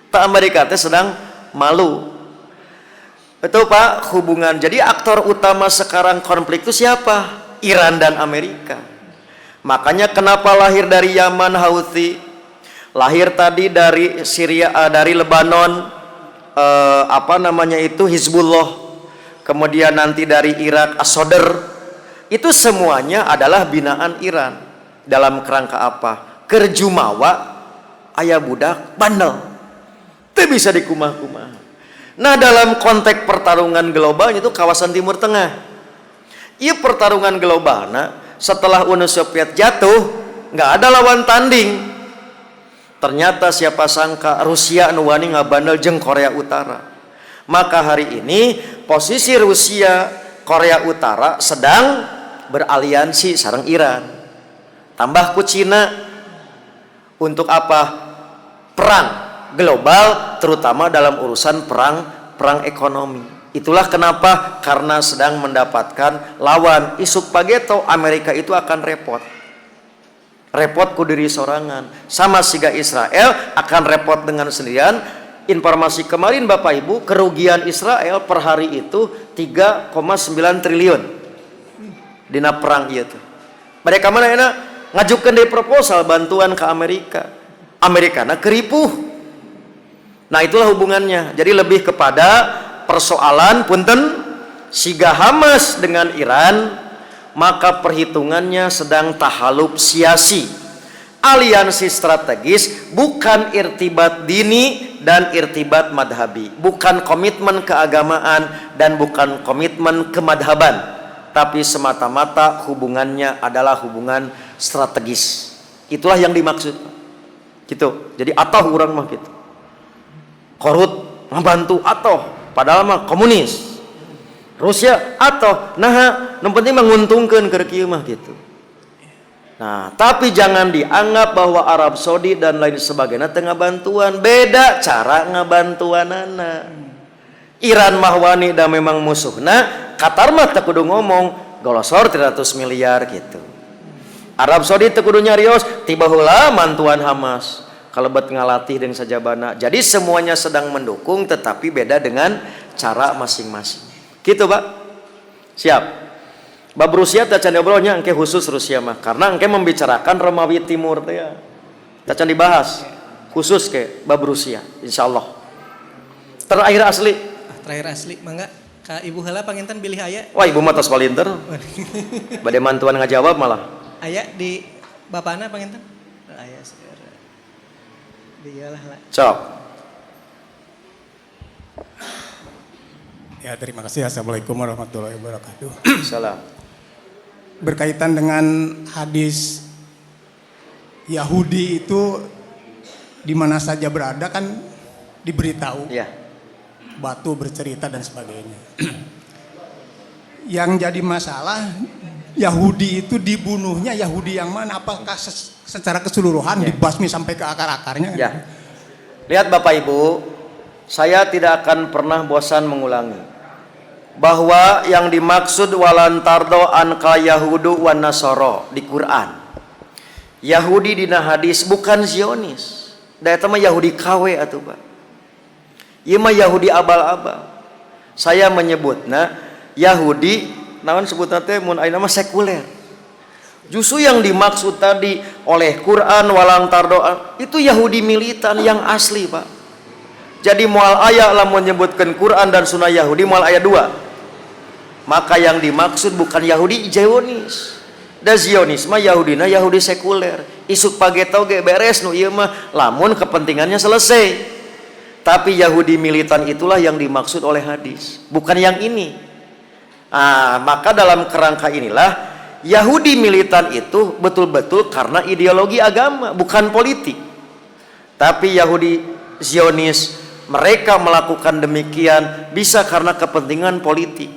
Tak Amerika teh sedang malu. Betul Pak, hubungan. Jadi aktor utama sekarang konflik itu siapa? Iran dan Amerika. Makanya kenapa lahir dari Yaman Houthi, lahir tadi dari Syria, dari Lebanon, Hizbullah, kemudian nanti dari Irak As-Sadr, itu semuanya adalah binaan Iran. Dalam kerangka apa? Kerjumawa, ayah budak, bandel, itu bisa dikumah-kumah. Nah dalam konteks pertarungan global itu kawasan Timur Tengah, iya pertarungan global. Nah setelah Uni Soviet jatuh, nggak ada lawan tanding. Ternyata siapa sangka Rusia nuwani ngabandel jeung Korea Utara. Maka hari ini posisi Rusia, Korea Utara sedang beraliansi sareng Iran. Tambah ku Cina. Untuk apa? Perang global, terutama dalam urusan perang ekonomi. Itulah kenapa, karena sedang mendapatkan lawan. Isuk pageto Amerika itu akan repot ku diri sorangan. Sama siga Israel akan repot dengan sendirian. Informasi kemarin Bapak Ibu, kerugian Israel per hari itu 3,9 triliun dina perang itu. Mereka mana enak ngajukan dari proposal bantuan ke Amerika. Amerika keripuh. Nah itulah hubungannya. Jadi lebih kepada persoalan punten siga Hamas dengan Iran, maka perhitungannya sedang tahalub siasi, aliansi strategis, bukan irtibat dini dan irtibat madhabi, bukan komitmen keagamaan dan bukan komitmen kemadhaban, tapi semata-mata hubungannya adalah hubungan strategis. Itulah yang dimaksud gitu. Jadi atau orang mah gitu Korut membantu atau padahal mah komunis Rusia atau nah yang penting menguntungkan ke kieu mah gitu. Nah tapi jangan dianggap bahwa Arab Saudi dan lain sebagainya tengah bantuan. Beda cara ngabantuanana. Iran mah wani da memang musuhna, Qatar mah teu kudu ngomong golosor 300 miliar gitu. Arab Saudi teu kudu nyarios tiba heula mantuan Hamas kalebet ngalatih dengan sajabana. Jadi semuanya sedang mendukung, tetapi beda dengan cara masing-masing. Gitu Pak. Siap. Bab Rusia tacan diobrolnya engke khusus Rusia mah, karena engke membicarakan Romawi Timur teh ya. Tacan dibahas khusus ke bab Rusia insyaallah. Terakhir asli. Terakhir asli mangga ka Ibu heula panginten bilih aya. Wah Ibu mah tos palinter. Bade mantuan ngajawab malah. Aya di bapana panginten? Aya dialah lah. Cok. Ya terima kasih. Assalamualaikum warahmatullahi wabarakatuh. Salam. Berkaitan dengan hadis Yahudi itu di mana saja berada kan diberitahu. Ya. Batu bercerita dan sebagainya. Yang jadi masalah Yahudi itu dibunuhnya Yahudi yang mana? Apakah secara keseluruhan dibasmi sampai ke akar-akarnya? Ya. Lihat Bapak Ibu, saya tidak akan pernah bosan mengulangi bahwa yang dimaksud walantardo anka Yahudu wan Nasoro di Quran. Yahudi dina hadis bukan Zionis. Da eta mah Yahudi KW atuh Pak. Ieu mah Yahudi abal-abal. Saya menyebutna Yahudi naon sebutna teh mun ayeuna mah sekuler. Justru yang dimaksud tadi oleh Quran walang tardo itu Yahudi militan yang asli Pak. Jadi moal aya lamun menyebutkan Quran dan sunnah Yahudi moal aya 2. Maka yang dimaksud bukan Yahudi Zionis. Da Zionis mah Yahudina Yahudi sekuler. Isuk pageto ge beres nu ieu mah lamun kepentingannya selesai. Tapi Yahudi militan itulah yang dimaksud oleh hadis, bukan yang ini. Maka dalam kerangka inilah Yahudi militan itu betul-betul karena ideologi agama, bukan politik. Tapi Yahudi Zionis mereka melakukan demikian bisa karena kepentingan politik,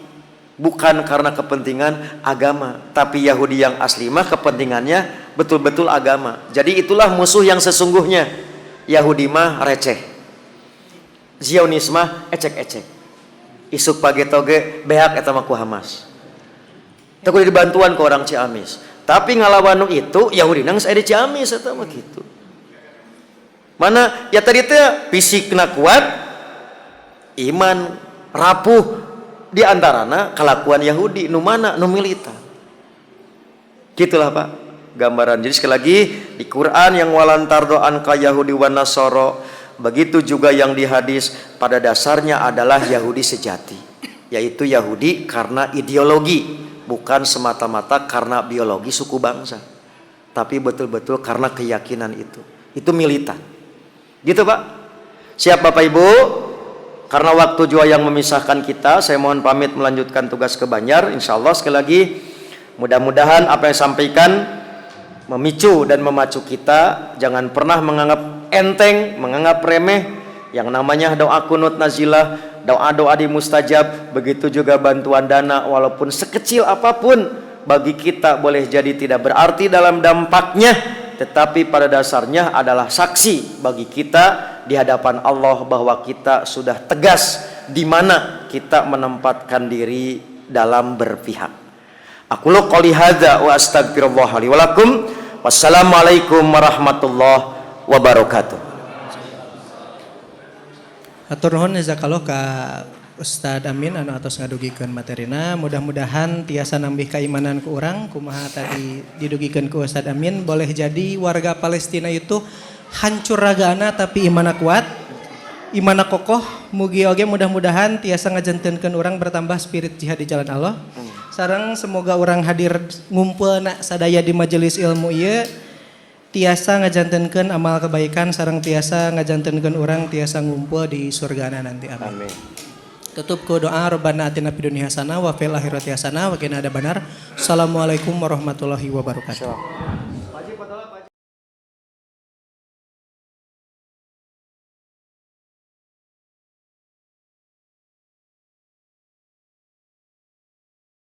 bukan karena kepentingan agama. Tapi Yahudi yang asli mah kepentingannya betul-betul agama. Jadi itulah musuh yang sesungguhnya. Yahudi mah receh, Zionis mah ecek-ecek. Isuk pagetoge behak eta mah ku Hamas. Teu kudu dibantuan ke orang Ciamis. Tapi ngalawan itu Yahudi nang sae di Ciamis eta mah kitu. Mana ya tadi teh fisikna kuat iman rapuh di antarana kelakuan Yahudi nu mana nu militan. Gitulah Pak gambaran. Jadi sekali lagi di Quran yang walantar doan ka Yahudi wa Nasoro, begitu juga yang di hadis pada dasarnya adalah Yahudi sejati, yaitu Yahudi karena ideologi, bukan semata-mata karena biologi suku bangsa, tapi betul-betul karena keyakinan itu militan. Gitu Pak. Siap Bapak Ibu? Karena waktu juga yang memisahkan kita, saya mohon pamit melanjutkan tugas ke Banjar. Insya Allah sekali lagi, mudah-mudahan apa yang sampaikan memicu dan memacu kita. Jangan pernah menganggap enteng, menganggap remeh. Yang namanya doa kunut nazilah, doa-doa di mustajab, begitu juga bantuan dana, walaupun sekecil apapun, bagi kita boleh jadi tidak berarti dalam dampaknya, tetapi pada dasarnya adalah saksi bagi kita di hadapan Allah bahwa kita sudah tegas di mana kita menempatkan diri dalam berpihak. Aku lu qouli hadza wa astaghfirullah li wa lakum. Wassalamualaikum warahmatullahi wabarakatuh. Hatur nuhun jazakallah ka Ustad Amin anu atos ngadugikeun materina. Mudah-mudahan tiasa nambih keimanan ku urang kumaha tadi didugikeun ku Ustad Amin. Boleh jadi warga Palestina itu hancur ragana tapi imana kuat, imana kokoh. Mugi oge mudah-mudahan tiasa ngajantenkeun urang bertambah spirit jihad di jalan Allah. Sareng semoga urang hadir ngumpulna sadaya di majelis ilmu ieu tiasa ngajantenkeun amal kebaikan sareng tiasa ngajantenkeun urang tiasa ngumpul di surgana nanti. Amin. Tutup ku doa Rabbana atina fid dunya hasanah wa fil akhirati hasanah wa qina adzabannar. Assalamualaikum warahmatullahi wabarakatuh.